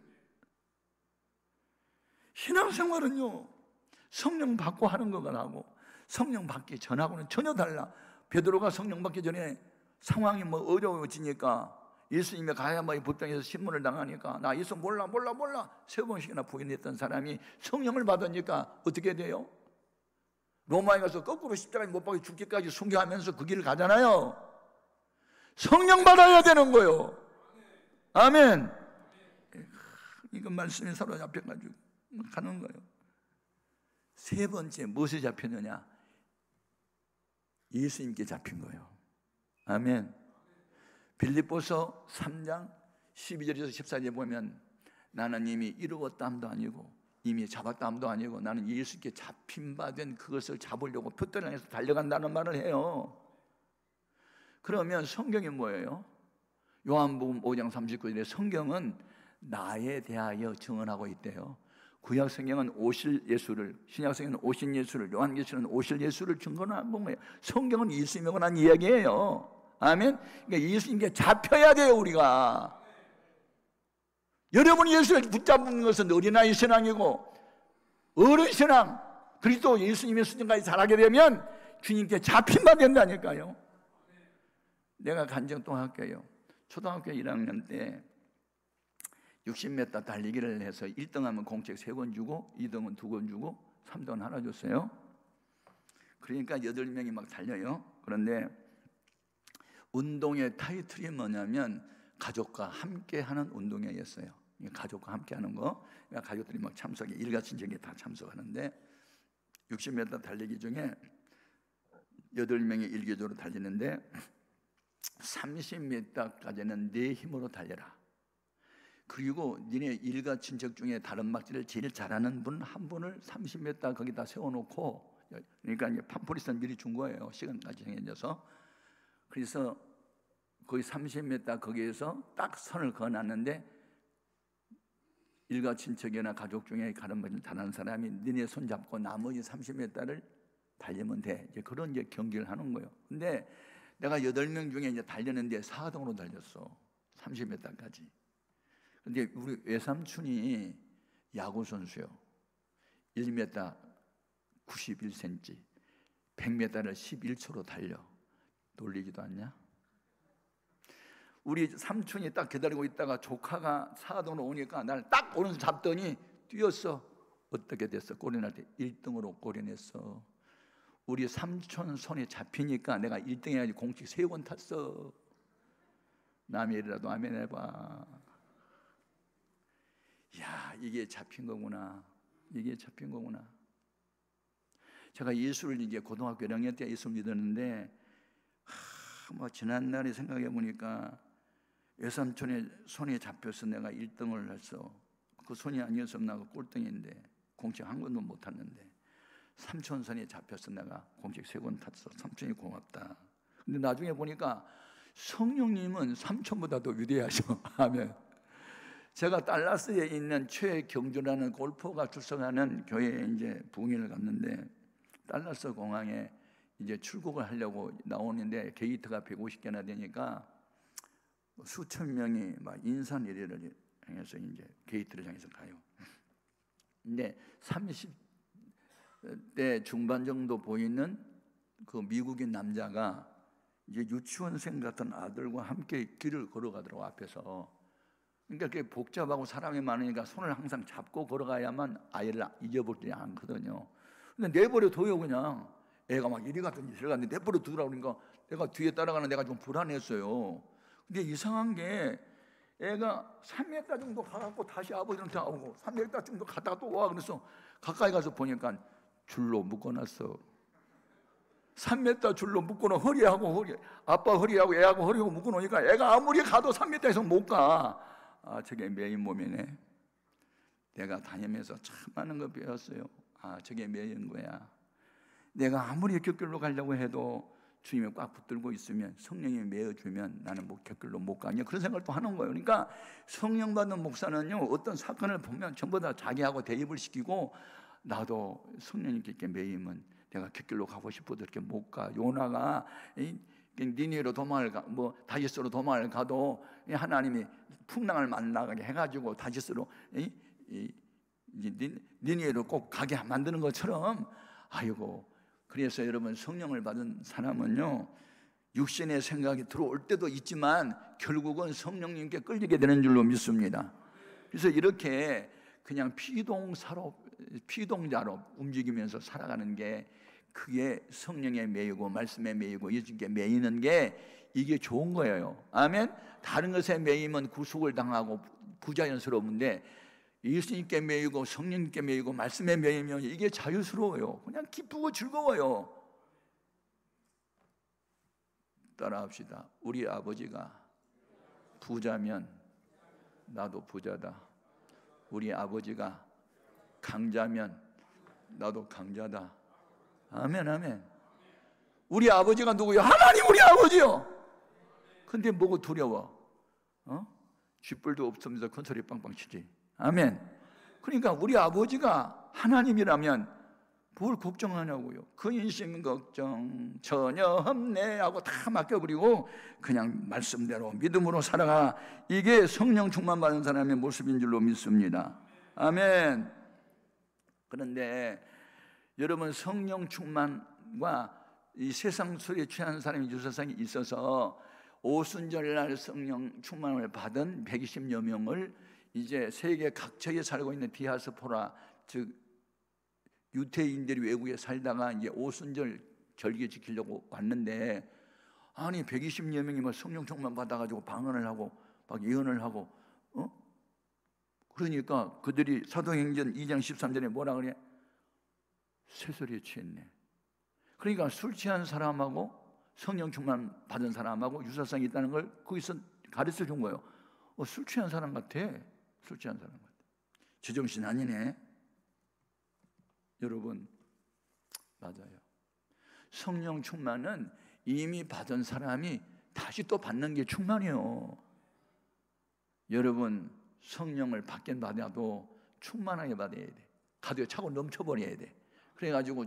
신앙생활은요, 성령 받고 하는 거하고 성령 받기 전하고는 전혀 달라. 베드로가 성령 받기 전에 상황이 뭐 어려워지니까 예수님이 가야마의 법당에서 신문을 당하니까 나 예수 몰라 3번씩이나 부인했던 사람이 성령을 받으니까 어떻게 돼요? 로마에 가서 거꾸로 십자가에 못 박혀 죽기까지 순교하면서 그 길을 가잖아요. 성령 받아야 되는 거예요. 아멘. 이건 말씀에 사로잡혀가지고 가는 거예요. 세 번째 무엇에 잡혔느냐? 예수님께 잡힌 거예요. 아멘. 빌립보서 3장 12절에서 14절에 보면 나는 이미 이루었다함도 아니고 이미 잡았다함도 아니고 나는 예수께 잡힌 바 된 그것을 잡으려고 표대를 향해서 달려간다는 말을 해요. 그러면 성경이 뭐예요? 요한복음 5장 39절에 성경은 나에 대하여 증언하고 있대요. 구약 성경은 오실 예수를, 신약 성경은 오신 예수를, 요한계시는 오실 예수를 증거하는 거예요. 성경은 예수님에 관한 이야기예요. 아멘. 그러니까 예수님께 잡혀야 돼요, 우리가. 여러분이 예수를 붙잡는 것은 어린아이 신앙이고 어른 신앙, 그리스도 예수님의 수준까지 자라게 되면 주님께 잡힌 바 된다니까요. 내가 간증 할게요. 초등학교 1학년 때 60m 달리기를 해서 1등하면 공책 3권 주고 2등은 2권 주고 3등은 하나 줬어요. 그러니까 8명이 막 달려요. 그런데 운동의 타이틀이 뭐냐면 가족과 함께 하는 운동회였어요. 가족과 함께 하는 거. 그러니까 가족들이 막 참석해, 일가친척이 다 참석하는데 60m 달리기 중에 8명이 일개적으로 달리는데 30m까지는 내 힘으로 달려라. 그리고 니네 일가친척 중에 다른 막지를 제일 잘하는 분 한 분을 30m 거기다 세워놓고, 그러니까 이제 팜프리스는 미리 준 거예요. 시간까지 정해져서. 그래서 거의 30m 거기에서 딱 선을 그어놨는데 일가친척이나 가족 중에 다른 막지를 잘하는 사람이 니네 손 잡고 나머지 30m를 달리면 돼. 이제 그런 이제 경기를 하는 거예요. 근데 내가 8명 중에 이제 달렸는데 4등으로 달렸어. 30m까지. 근데 우리 외삼촌이 야구 선수요. 1m 91cm, 100m를 11초로 달려. 놀리지도 않냐? 우리 삼촌이 딱 기다리고 있다가 조카가 4등으로 오니까 나를 딱 오른손 잡더니 뛰었어. 어떻게 됐어? 골이 날 때 1등으로 골이 냈어. 우리 삼촌 손에 잡히니까 내가 1등 해야지 공식 3권 탔어. 남의 일이라도 아멘 해봐. 야, 이게 잡힌 거구나. 이게 잡힌 거구나. 제가 예수를 이제 고등학교 1학년 때 예수 믿었는데 뭐 지난날에 생각해 보니까 외삼촌의 손에 잡혀서 내가 1등을 했어. 그 손이 아니었으면 나가 꼴등인데 공책 한 권도 못 탔는데 삼촌 손에 잡혀서 내가 공책 3권 탔어. 삼촌이 고맙다. 근데 나중에 보니까 성령님은 삼촌보다 더 위대하셔. 아멘. 제가 달라스에 있는 최경주라는 골퍼가 출석하는 교회에 이제 부흥회를 갔는데 달라스 공항에 이제 출국을 하려고 나오는데 게이트가 150개나 되니까 수천 명이 막 인산리레를 향해서 이제 게이트를 향해서 가요. 근데 30대 중반 정도 보이는 그 미국인 남자가 이제 유치원생 같은 아들과 함께 길을 걸어가더라고 앞에서. 그러니까 그게 복잡하고 사람이 많으니까 손을 항상 잡고 걸어가야만 아이를 잊어버리지 않거든요. 근데 내버려 둬요 그냥. 애가 막 이리 갔더니 저리 갔는데 내버려 두라고 그러니까 내가 뒤에 따라가는 내가 좀 불안했어요. 근데 이상한 게 애가 3m 정도 가갖고 다시 아버지한테 오고 3m 정도 갔다가 또 와. 그래서 가까이 가서 보니까 줄로 묶어놨어. 3m 줄로 묶어놓은 허리하고 아빠 허리하고 애하고 허리하고 묶어놓으니까 애가 아무리 가도 3m에서 못 가. 아, 저게 매인 몸이네. 내가 다니면서 참 많은 거 배웠어요. 아, 저게 매인 거야. 내가 아무리 곁길로 가려고 해도 주님이 꽉 붙들고 있으면 성령이 메어주면 나는 뭐 곁길로 못 가냐 그런 생각을 또 하는 거예요. 그러니까 성령 받는 목사는요 어떤 사건을 보면 전부 다 자기하고 대입을 시키고 나도 성령님께 매이면 내가 곁길로 가고 싶어도 이렇게 못 가. 요나가 니느웨로 도망을 뭐 다시스로 도망을 가도 하나님이 풍랑을 만나게 해가지고 다시스로 니느웨로 꼭 가게 만드는 것처럼 아이고. 그래서 여러분 성령을 받은 사람은요 육신의 생각이 들어올 때도 있지만 결국은 성령님께 끌리게 되는 줄로 믿습니다. 그래서 이렇게 그냥 피동자로 움직이면서 살아가는 게 그게 성령에 매이고 말씀에 매이고 예수님께 매이는 게 이게 좋은 거예요. 아멘. 다른 것에 매이면 구속을 당하고 부자연스러운데 예수님께 매이고 성령님께 매이고 말씀에 매이면 이게 자유스러워요. 그냥 기쁘고 즐거워요. 따라합시다. 우리 아버지가 부자면 나도 부자다. 우리 아버지가 강자면 나도 강자다. 아멘 아멘. 우리 아버지가 누구요? 하나님 우리 아버지요. 근데 뭐고 두려워? 쥐뿔도 없으면서 큰 소리 빵빵 치지. 아멘. 그러니까 우리 아버지가 하나님이라면 뭘 걱정하냐고요. 그 인생 걱정 전혀 없네 하고 다 맡겨버리고 그냥 말씀대로 믿음으로 살아가. 이게 성령 충만 받은 사람의 모습인 줄로 믿습니다. 아멘. 그런데 여러분 성령 충만과 이 세상 소리에 취한 사람이 유세상에 있어서 오순절날 성령 충만을 받은 120여 명을 이제 세계 각처에 살고 있는 디아스포라 즉 유태인들이 외국에 살다가 이제 오순절 절기 지키려고 왔는데 아니 120여 명이 뭐 성령 충만 받아가지고 방언을 하고 막 예언을 하고 그러니까 그들이 사도행전 2장 13절에 뭐라 그래? 쇠소리에 취했네. 그러니까 술 취한 사람하고 성령 충만 받은 사람하고 유사성이 있다는 걸 거기서 가르쳐 준 거예요. 술 취한 사람 같아. 술 취한 사람 같아. 제정신 아니네. 여러분 맞아요. 성령 충만은 이미 받은 사람이 다시 또 받는 게 충만이에요. 여러분 성령을 받긴 받아도 충만하게 받아야 돼. 가득 차고 넘쳐버려야 돼. 그래가지고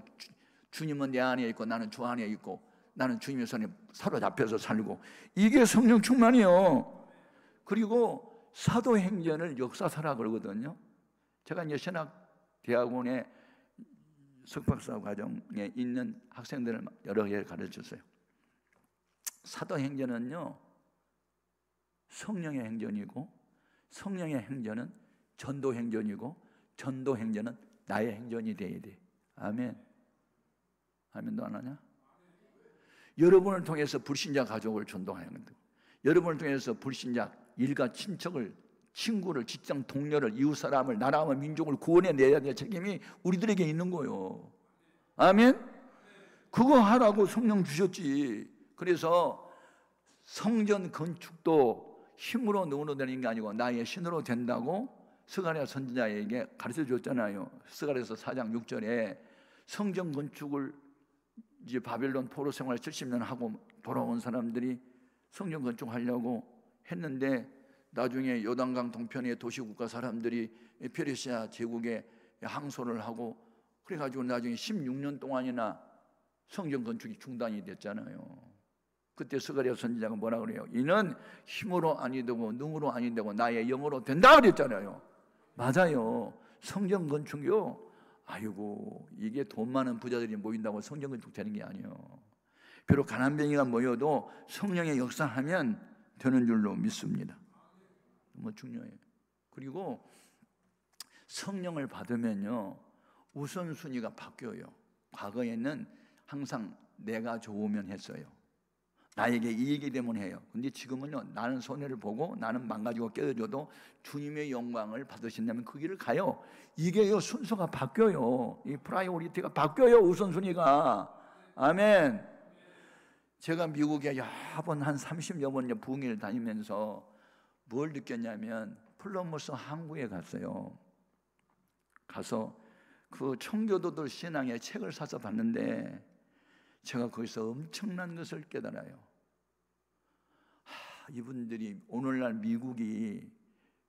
주님은 내 안에 있고 나는 주 안에 있고 나는 주님의 손에 사로잡혀서 살고 이게 성령 충만이요. 그리고 사도행전을 역사사라 그러거든요. 제가 이제 신학대학원에 석박사 과정에 있는 학생들을 여러 개 가르쳤어요. 사도행전은요 성령의 행전이고 성령의 행전은 전도행전이고 전도행전은 나의 행전이 돼야 돼. 아멘. 아멘도 안 하냐? 여러분을 통해서 불신자 가족을 전도하는 겁니다. 여러분을 통해서 불신자 일가 친척을 친구를 직장 동료를 이웃사람을 나라와 민족을 구원해내야 될 책임이 우리들에게 있는 거예요. 아멘? 그거 하라고 성령 주셨지. 그래서 성전 건축도 힘으로 능으로 되는 게 아니고 나의 신으로 된다고 스가랴 선지자에게 가르쳐 줬잖아요. 스가랴서 4장 6절에 성전 건축을 이제 바벨론 포로 생활 70년 하고 돌아온 사람들이 성전 건축하려고 했는데 나중에 요단강 동편의 도시국가 사람들이 페르시아 제국에 항소를 하고 그래가지고 나중에 16년 동안이나 성전 건축이 중단이 됐잖아요. 그때 스가랴 선지자가 뭐라 그래요? 이는 힘으로 아니 되고 능으로 아니 되고 나의 영으로 된다 그랬잖아요. 맞아요. 성전 건축이요, 아이고 이게 돈 많은 부자들이 모인다고 성전 건축 되는 게 아니에요. 비록 가난뱅이가 모여도 성령의 역사하면 되는 줄로 믿습니다. 너무 중요해요. 그리고 성령을 받으면요 우선순위가 바뀌어요. 과거에는 항상 내가 좋으면 했어요. 나에게 이익이 되면 해요. 근데 지금은요 나는 손해를 보고 나는 망가지고 깨어져도 주님의 영광을 받으신다면 그 길을 가요. 이게요 순서가 바뀌어요. 이 프라이오리티가 바뀌어요. 우선순위가. 아멘. 제가 미국에 여러 번 한 30여 번 부흥회를 다니면서 뭘 느꼈냐면 플러머스 항구에 갔어요. 가서 그 청교도들 신앙의 책을 사서 봤는데 제가 거기서 엄청난 것을 깨달아요. 이분들이 오늘날 미국이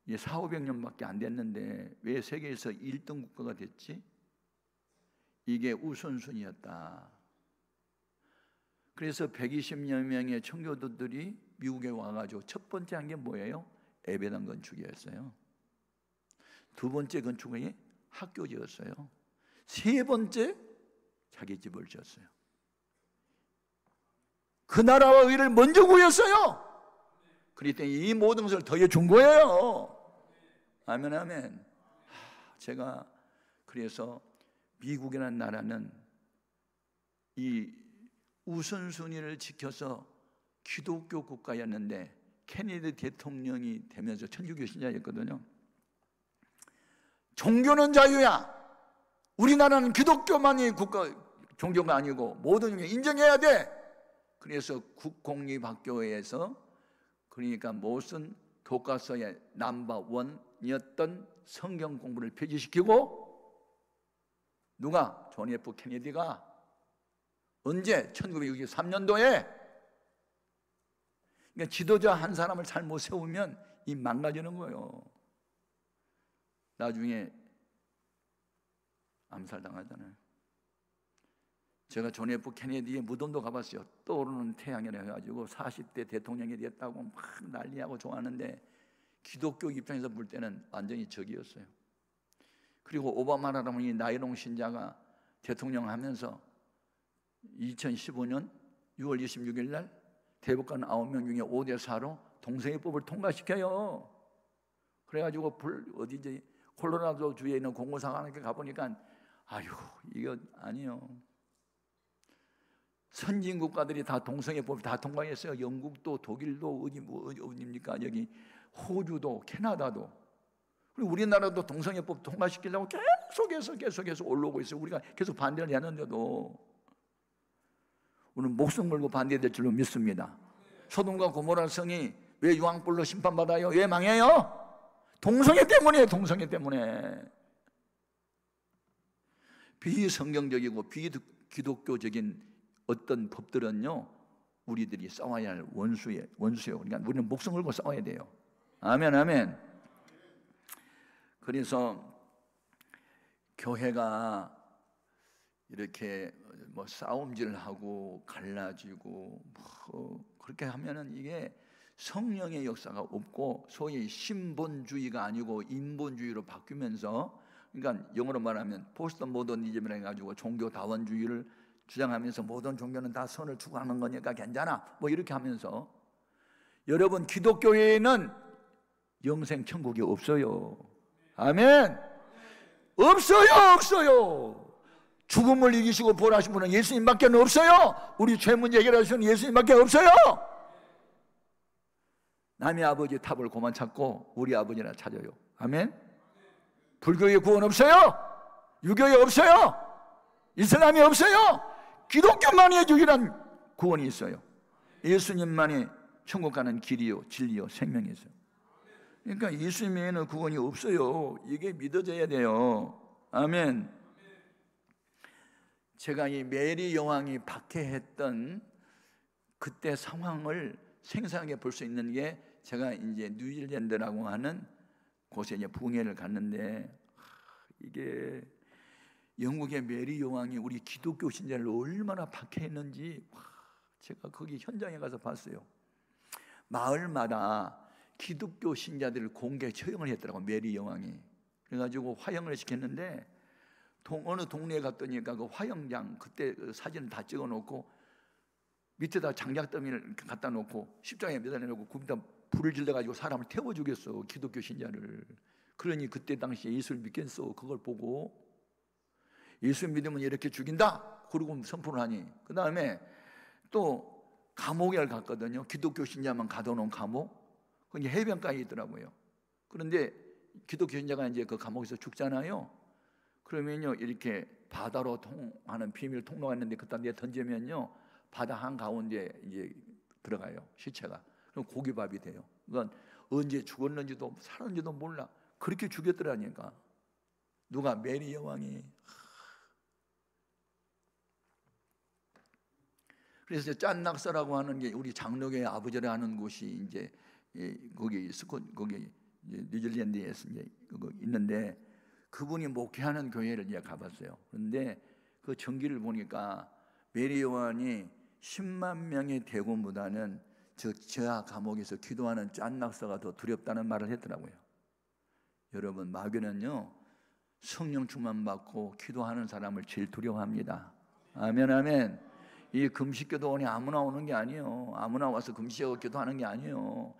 400~500년밖에 안 됐는데 왜 세계에서 1등 국가가 됐지? 이게 우선순위였다. 그래서 120여 명의 청교도들이 미국에 와가지고 첫 번째 한 게 뭐예요? 예배당 건축이었어요. 두 번째 건축이 학교 지었어요. 세 번째 자기 집을 지었어요. 그 나라와 의를 먼저 구했어요. 그랬더니 이 모든 것을 더해준 거예요. 아멘 아멘. 제가 그래서 미국이라는 나라는 이 우선순위를 지켜서 기독교 국가였는데 케네디 대통령이 되면서 천주교 신자였거든요. 종교는 자유야. 우리나라는 기독교만이 국가 종교가 아니고 모든 종교 인정해야 돼. 그래서 국공립학교에서 그러니까 무슨 교과서의 넘버원이었던 성경 공부를 폐지시키고 누가? 존 F 케네디가 언제? 1963년도에. 그러니까 지도자 한 사람을 잘못 세우면 이 망가지는 거예요. 나중에 암살당하잖아요. 제가 존 F 케네디의 무덤도 가봤어요. 떠오르는 태양이라 해가지고 40대 대통령이 됐다고 막 난리하고 좋아하는데 기독교 입장에서 볼 때는 완전히 적이었어요. 그리고 오바마라는 이 나이롱 신자가 대통령 하면서 2015년 6월 26일 날 대법관 9명 중에 5대4로 동성애법을 통과시켜요. 그래가지고 어디지 콜로라도 주에 있는 공고사관학교 가보니까 아유 이거 아니요. 선진 국가들이 다 동성애법을 다 통과했어요. 영국도 독일도 어디입니까? 여기 호주도 캐나다도. 그리고 우리나라도 동성애법 통과시키려고 계속해서 올라오고 있어요. 우리가 계속 반대를 했는데도 우리는 목숨 걸고 반대될 줄로 믿습니다. 소돔과 고모라 성이 왜 유황불로 심판받아요? 왜 망해요? 동성애 때문이에요. 동성애 때문에. 비성경적이고 비기독교적인 어떤 법들은요 우리들이 싸워야 할 원수예요. 그러니까 우리는 목숨 걸고 싸워야 돼요. 아멘 아멘. 그래서 교회가 이렇게 뭐 싸움질하고 갈라지고 뭐 그렇게 하면은 이게 성령의 역사가 없고 소위 신본주의가 아니고 인본주의로 바뀌면서, 그러니까 영어로 말하면 포스트 모더니즘이라 해가지고 종교 다원주의를 주장하면서 모든 종교는 다 선을 추구하는 거니까 괜찮아 뭐 이렇게 하면서, 여러분 기독교에는 영생 천국이 없어요. 아멘. 없어요. 죽음을 이기시고 부활하신 분은 예수님밖에 없어요. 우리 죄 문제 해결하시는 예수님밖에 없어요. 남의 아버지 탑을 그만 찾고 우리 아버지나 찾아요. 아멘. 불교의 구원 없어요. 유교에 없어요. 이슬람이 없어요. 기독교만이 유일한 구원이 있어요. 예수님만이 천국 가는 길이요 진리요 생명이 있어요. 그러니까 예수님 외에는 구원이 없어요. 이게 믿어져야 돼요. 아멘. 제가 이 메리 여왕이 박해했던 그때 상황을 생생하게 볼 수 있는 게, 제가 이제 뉴질랜드라고 하는 곳에 이제 부흥회를 갔는데, 이게 영국의 메리 여왕이 우리 기독교 신자를 얼마나 박해했는지 제가 거기 현장에 가서 봤어요. 마을마다 기독교 신자들을 공개 처형을 했더라고, 메리 여왕이. 그래가지고 화형을 시켰는데, 어느 동네에 갔더니까 그 화형장 그때 그 사진을 다 찍어놓고 밑에다 장작더미를 갖다 놓고 십자가에 매달려놓고 거기다 불을 질러가지고 사람을 태워 죽였어, 기독교 신자를. 그러니 그때 당시에 예수를 믿겠어. 그걸 보고 예수 믿으면 이렇게 죽인다 그러고 선포를 하니, 그 다음에 또 감옥에 갔거든요. 기독교 신자만 가둬놓은 감옥. 그게 해변가에 있더라고요. 그런데 기독교 신자가 이제 그 감옥에서 죽잖아요. 그러면요, 이렇게 바다로 통하는 비밀 통로가 있는데 그딴 데 던지면요, 바다 한가운데 이제 들어가요, 시체가. 그럼 고기밥이 돼요. 그러니까 언제 죽었는지도 살았는지도 몰라. 그렇게 죽였더라니까. 누가? 메리 여왕이. 그래서 짠낙서라고 하는 게 우리 장로교의 아버지라 하는 곳이 이제 거기 거기 뉴질랜드에 이제 있는데, 그분이 목회하는 교회를 이제 가봤어요. 그런데 그 전기를 보니까 메리 여왕이 10만 명의 대군보다는 저 지하 감옥에서 기도하는 짠낙서가 더 두렵다는 말을 했더라고요. 여러분, 마귀는요 성령 충만 받고 기도하는 사람을 제일 두려워합니다. 아멘, 아멘. 이 금식기도원이 아무나 오는 게 아니에요. 아무나 와서 금식하고 기도하는 게 아니에요.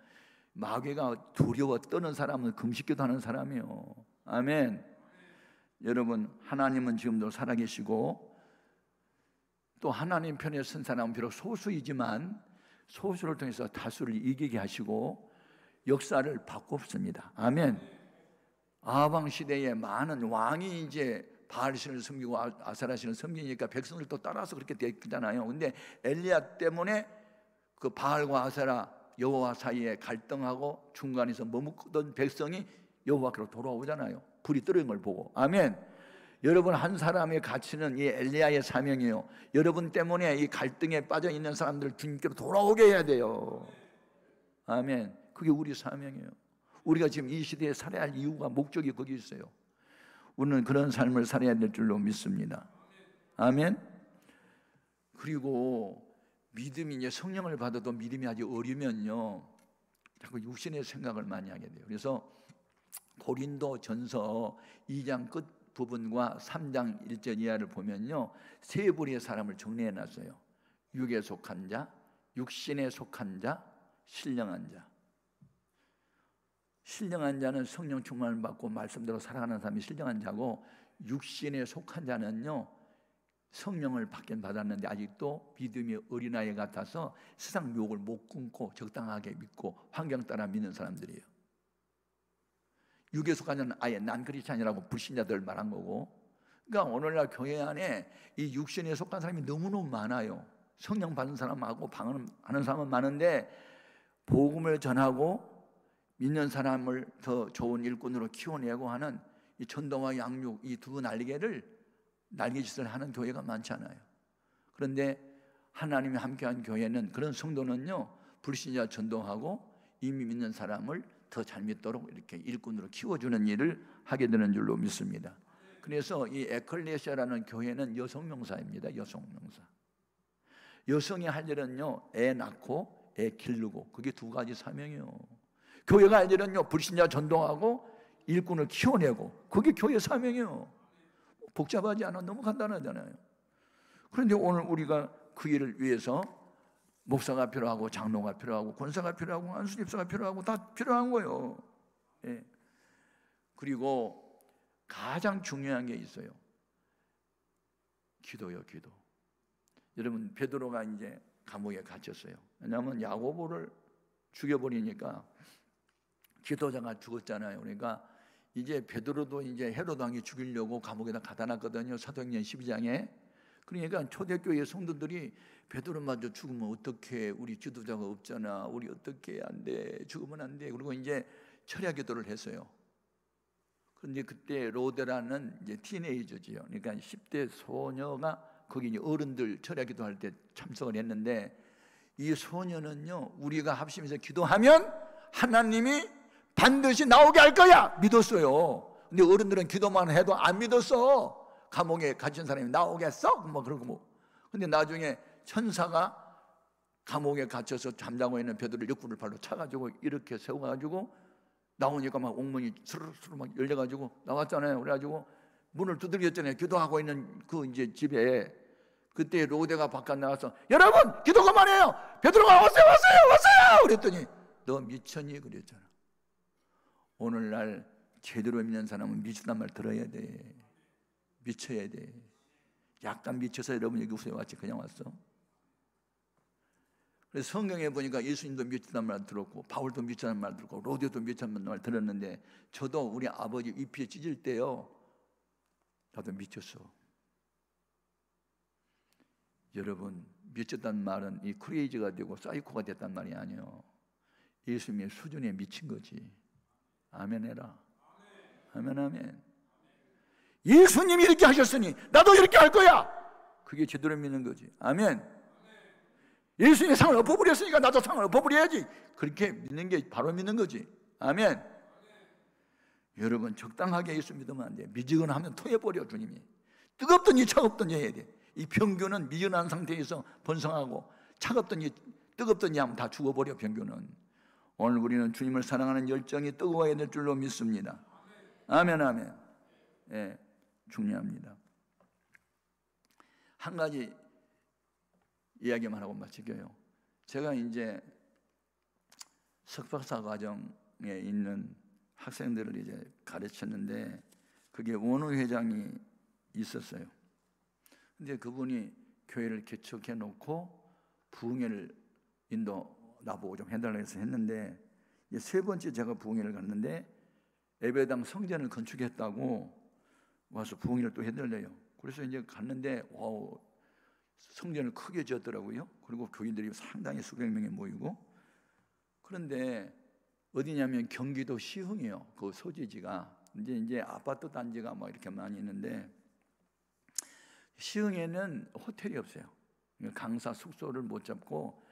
마귀가 두려워 떠는 사람은 금식기도하는 사람이에요. 아멘. 여러분, 하나님은 지금도 살아계시고, 또 하나님 편에 선 사람은 비록 소수이지만 소수를 통해서 다수를 이기게 하시고 역사를 바꿨습니다. 아멘. 아방 시대에 많은 왕이 이제 바알신을 섬기고 아세라신을 섬기니까 백성들 또 따라서 그렇게 됐잖아요. 근데 엘리야 때문에 그 바알과 아세라 여호와 사이에 갈등하고 중간에서 머뭇던 백성이 여호와께로 돌아오잖아요. 불이 떨어진 걸 보고. 아멘. 여러분, 한 사람의 가치는 이 엘리야의 사명이에요. 여러분 때문에 이 갈등에 빠져 있는 사람들 주님께로 돌아오게 해야 돼요. 아멘. 그게 우리 사명이에요. 우리가 지금 이 시대에 살아야 할 이유가, 목적이 거기 있어요. 우리는 그런 삶을 살아야 될 줄로 믿습니다. 아멘. 그리고 믿음이, 이제 성령을 받아도 믿음이 아주 어리면요 자꾸 육신의 생각을 많이 하게 돼요. 그래서 고린도전서 2장 끝 부분과 3장 1절 이하를 보면요, 세 부류의 사람을 정리해 놨어요. 육에 속한 자, 육신에 속한 자, 신령한 자. 신령한 자는 성령 충만을 받고 말씀대로 살아가는 사람이 신령한 자고, 육신에 속한 자는요 성령을 받긴 받았는데 아직도 믿음이 어린아이 같아서 세상 유혹을 못 끊고 적당하게 믿고 환경 따라 믿는 사람들이에요. 육에 속한 자는 아예 난 크리스찬이라고 불신자들 말한 거고. 그러니까 오늘날 교회 안에 이 육신에 속한 사람이 너무너무 많아요. 성령 받은 사람하고 방언하는 사람은 많은데, 복음을 전하고 믿는 사람을 더 좋은 일꾼으로 키워내고 하는 이 전도와 양육, 이 두 날개짓을 하는 교회가 많지 않아요. 그런데 하나님이 함께한 교회는, 그런 성도는요 불신자 전도하고 이미 믿는 사람을 더 잘 믿도록 이렇게 일꾼으로 키워주는 일을 하게 되는 줄로 믿습니다. 그래서 이 에클레시아라는 교회는 여성명사입니다. 여성명사. 여성이 할 일은요 애 낳고 애 기르고, 그게 두 가지 사명이에요. 교회가 할 일은요 불신자 전도하고 일꾼을 키워내고, 그게 교회 사명이에요. 복잡하지 않아. 너무 간단하잖아요. 그런데 오늘 우리가 그 일을 위해서 목사가 필요하고 장로가 필요하고 권사가 필요하고 안수집사가 필요하고 다 필요한 거예요. 예. 그리고 가장 중요한 게 있어요. 기도요, 기도. 여러분, 베드로가 이제 감옥에 갇혔어요. 왜냐하면 야고보를 죽여버리니까 기도자가 죽었잖아요. 그러니까 이제 베드로도 이제 헤롯 왕이 죽이려고 감옥에다 가다 놨거든요. 사도행전 12장에. 그러니까 초대교회 성도들이 베드로마저 죽으면 어떡해, 우리 지도자가 없잖아, 우리 어떻게 안 돼, 죽으면 안 돼. 그리고 이제 철야 기도를 했어요. 그런데 그때 로데라는 이제 티네이저지요. 그러니까 10대 소녀가 거기 이제 어른들 철야 기도할 때 참석을 했는데, 이 소녀는요, 우리가 합심해서 기도하면 하나님이 반드시 나오게 할 거야 믿었어요. 근데 어른들은 기도만 해도 안 믿었어. 감옥에 갇힌 사람이 나오겠어? 뭐 그러고 뭐. 근데 나중에 천사가 감옥에 갇혀서 잠자고 있는 베드로를 옆구리를 발로 차가지고 이렇게 세워가지고 나오니까 막 옥문이 스르르 막 열려가지고 나왔잖아요. 그래가지고 문을 두들겼잖아요. 기도하고 있는 그 이제 집에. 그때 로데가 바깥 나가서 여러분 기도 그만해요. 베드로가 왔어요. 그랬더니 너 미쳤니? 그랬잖아. 오늘날 제대로 믿는 사람은 미쳤단 말 들어야 돼. 미쳐야 돼. 약간 미쳐서 여러분 여기 우선에 왔지 그냥 왔어? 그래서 성경에 보니까 예수님도 미쳤단 말 들었고 바울도 미쳤단 말 들었고 로데도 미쳤단 말 들었는데, 저도 우리 아버지 잎이 찢을 때요 나도 미쳤어. 여러분 미쳤단 말은 이 크레이지가 되고 사이코가 됐단 말이 아니에요. 예수님의 수준에 미친 거지. 아멘 해라. 아멘 아멘. 예수님이 이렇게 하셨으니 나도 이렇게 할 거야. 그게 제대로 믿는 거지. 아멘. 예수님이 상을 엎어버렸으니까 나도 상을 엎어버려야지. 그렇게 믿는 게 바로 믿는 거지. 아멘. 여러분 적당하게 예수 믿으면 안 돼. 미지근하면 토해버려 주님이. 뜨겁더니 차갑더니 해야 돼. 이 병균은 미지근한 상태에서 번성하고 차갑더니 뜨겁더니 하면 다 죽어버려. 병균은. 오늘 우리는 주님을 사랑하는 열정이 뜨거워야 될 줄로 믿습니다. 아멘 아멘. 예, 중요합니다. 한 가지 이야기만 하고 마치게요. 제가 이제 석박사 과정에 있는 학생들을 이제 가르쳤는데, 그게 원우 회장이 있었어요. 근데 그분이 교회를 개척해 놓고 부흥회를 인도 나보고 좀 해달라고 해서 했는데, 이제 세 번째 제가 부흥회를 갔는데 예배당 성전을 건축했다고 와서 부흥회를 또 해달래요. 그래서 이제 갔는데 와우, 성전을 크게 지었더라고요. 그리고 교인들이 상당히 수백 명이 모이고. 그런데 어디냐면 경기도 시흥이요. 그 소재지가 이제 아파트 단지가 막 이렇게 많이 있는데, 시흥에는 호텔이 없어요. 강사 숙소를 못 잡고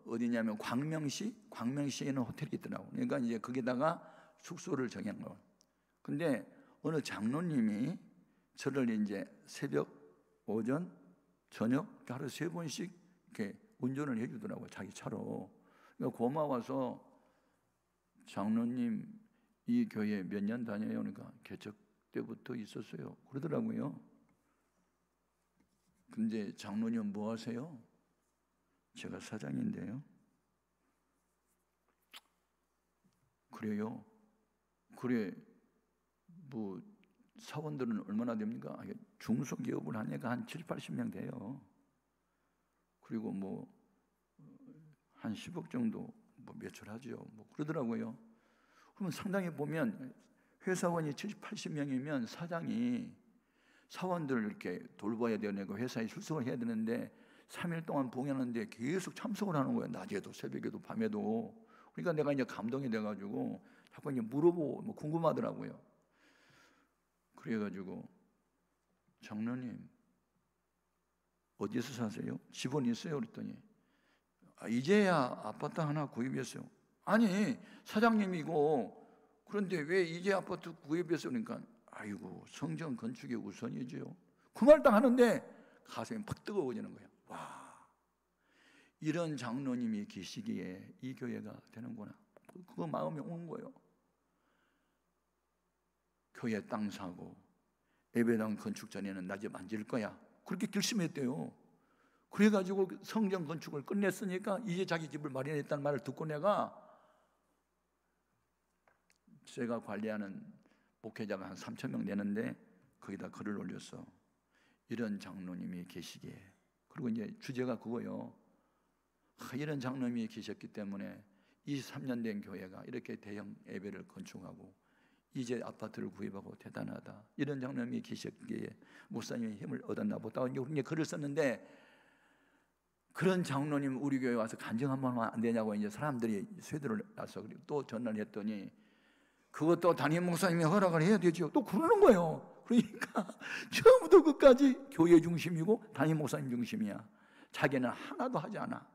어디냐면 광명시에는 호텔이 있더라고. 그러니까 이제 거기다가 숙소를 정한 거. 근데 어느 장로님이 저를 이제 새벽, 오전, 저녁 하루 3번씩 이렇게 운전을 해주더라고요. 자기 차로. 그러니까 고마워서 장로님 이 교회 몇 년 다녀요? 그러니까 개척 때부터 있었어요. 그러더라고요. 근데 장로님 뭐 하세요? 제가 사장인데요. 그래요? 그래, 뭐 사원들은 얼마나 됩니까? 중소기업을 하니까 한 7, 80명 돼요. 그리고 뭐 한 10억 정도 뭐 매출하죠. 뭐 그러더라고요. 그러면 상당히 보면 회사원이 70, 80명이면 사장이 사원들을 이렇게 돌봐야 되고 회사에 출석을 해야 되는데 3일 동안 봉연하는데 계속 참석을 하는 거예요. 낮에도 새벽에도 밤에도. 그러니까 내가 이제 감동이 돼가지고 자꾸 이제 물어보고 뭐 궁금하더라고요. 그래가지고 장로님 어디서 사세요? 집은 있어요? 그랬더니 이제야 아파트 하나 구입했어요. 아니 사장님이고 그런데 왜 이제 아파트 구입했어요? 그러니까 아이고 성전 건축이 우선이죠. 그 말 딱 하는데 가슴이 팍 뜨거워지는 거예요. 와, 이런 장로님이 계시기에 이 교회가 되는구나. 그 마음이 오는 거예요. 교회 땅 사고 예배당 건축 전에는 나 집 안 지을 거야. 그렇게 결심했대요. 그래가지고 성전 건축을 끝냈으니까 이제 자기 집을 마련했다는 말을 듣고 제가 관리하는 목회자가 한 3,000명 되는데 거기다 글을 올렸어. 이런 장로님이 계시기에. 그리고 이제 주제가 그거예요. 이런 장로님이 계셨기 때문에 23년 된 교회가 이렇게 대형 예배를 건축하고 이제 아파트를 구입하고 대단하다. 이런 장로님이 계셨기에 목사님의 힘을 얻었나 보다. 이제 글을 썼는데, 그런 장로님 우리 교회 와서 간증 한 번만 안 되냐고 이제 사람들이 쇄도를 나서 또 전화를 했더니, 그것도 담임 목사님이 허락을 해야 되죠. 또 그러는 거예요. 그러니까 처음부터 끝까지 교회 중심이고 담임 목사님 중심이야. 자기는 하나도 하지 않아.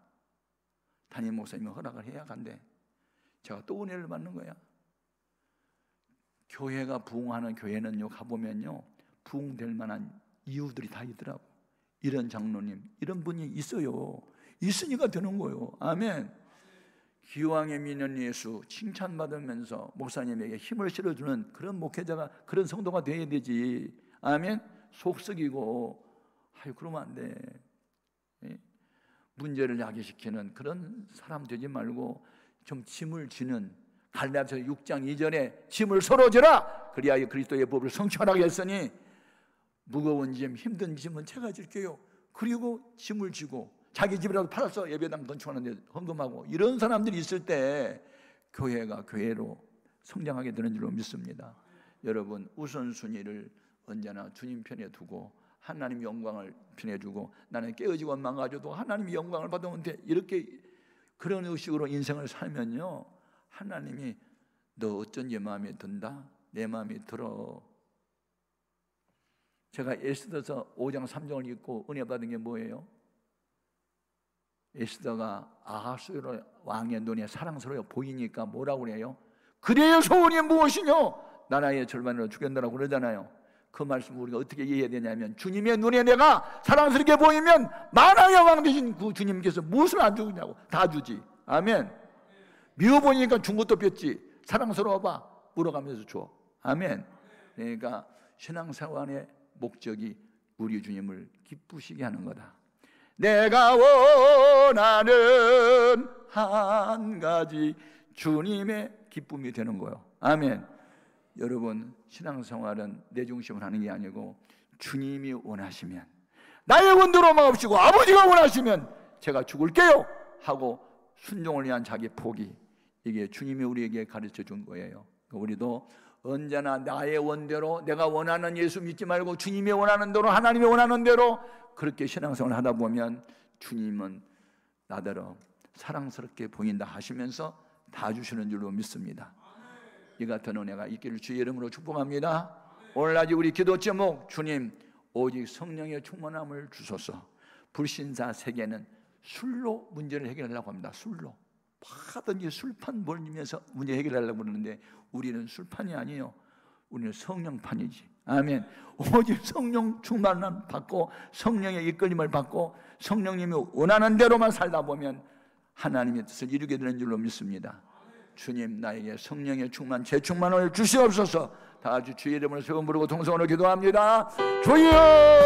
담임 목사님이 허락을 해야 간대. 제가 또 은혜를 받는 거야. 교회가 부흥하는 교회는요, 가보면요, 부흥될 만한 이유들이 다 있더라고. 이런 장로님, 이런 분이 있어요. 있으니까 되는 거예요. 아멘. 기왕에 믿는 예수 칭찬받으면서 목사님에게 힘을 실어주는 그런 목회자가, 그런 성도가 돼야 되지. 아멘. 속썩이고 그러면 안 돼. 문제를 야기시키는 그런 사람 되지 말고 좀 짐을 지는, 갈라디아서 6장 2절에 짐을 서로 지라 그리하여 그리스도의 법을 성취하라고 했으니, 무거운 짐, 힘든 짐은 제가 질게요. 그리고 짐을 지고 자기 집이라도 팔아서 예배당 건축하는데 헌금하고, 이런 사람들이 있을 때 교회가 교회로 성장하게 되는 줄로 믿습니다. 여러분, 우선순위를 언제나 주님 편에 두고 하나님 영광을 편에 두고, 나는 깨어지고 망가져도 하나님이 영광을 받으면 돼, 이렇게 그런 의식으로 인생을 살면요, 하나님이 너 어쩐지 마음에 든다? 내 마음에 들어. 제가 에스더서 5장 3절을 읽고 은혜 받은 게 뭐예요? 에스더가 아하수에로 왕의 눈에 사랑스러워 보이니까 뭐라고 그래요? 그대의 소원이 무엇이뇨? 나라의 절반으로 죽였노라고 그러잖아요. 그 말씀을 우리가 어떻게 이해해야 되냐면, 주님의 눈에 내가 사랑스럽게 보이면 만왕의 왕 되신 그 주님께서 무엇을 안 주냐고, 다 주지. 아멘. 미워 보이니까 준 것도 뺐지. 사랑스러워봐 물어가면서 줘. 아멘. 그러니까 신앙생활의 목적이 우리 주님을 기쁘시게 하는 거다. 내가 원하는 한 가지 주님의 기쁨이 되는 거예요. 아멘. 여러분, 신앙생활은 내 중심으로 하는 게 아니고 주님이 원하시면, 나의 원대로 마옵시고 아버지가 원하시면 제가 죽을게요 하고 순종을 위한 자기 포기, 이게 주님이 우리에게 가르쳐 준 거예요. 우리도 언제나 나의 원대로, 내가 원하는 예수 믿지 말고 주님이 원하는 대로, 하나님이 원하는 대로 그렇게 신앙생활을 하다 보면 주님은 나더러 사랑스럽게 보인다 하시면서 다 주시는 줄로 믿습니다. 이 같은 은혜가 있기를 주의 이름으로 축복합니다. 오늘 아직 우리 기도 제목, 주님 오직 성령의 충만함을 주소서. 불신자 세계는 술로 문제를 해결하려고 합니다. 술로 하든지 술판 벌리면서 문제 해결하려고 그러는데, 우리는 술판이 아니에요. 우리는 성령판이지. 아멘. 오직 성령 충만함 받고 성령의 이끌림을 받고 성령님이 원하는 대로만 살다 보면 하나님의 뜻을 이루게 되는 줄로 믿습니다. 주님, 나에게 성령의 충만, 재충만을 주시옵소서. 다 같이 주의 이름을 세워 부르고 통성으로 기도합니다. 주여!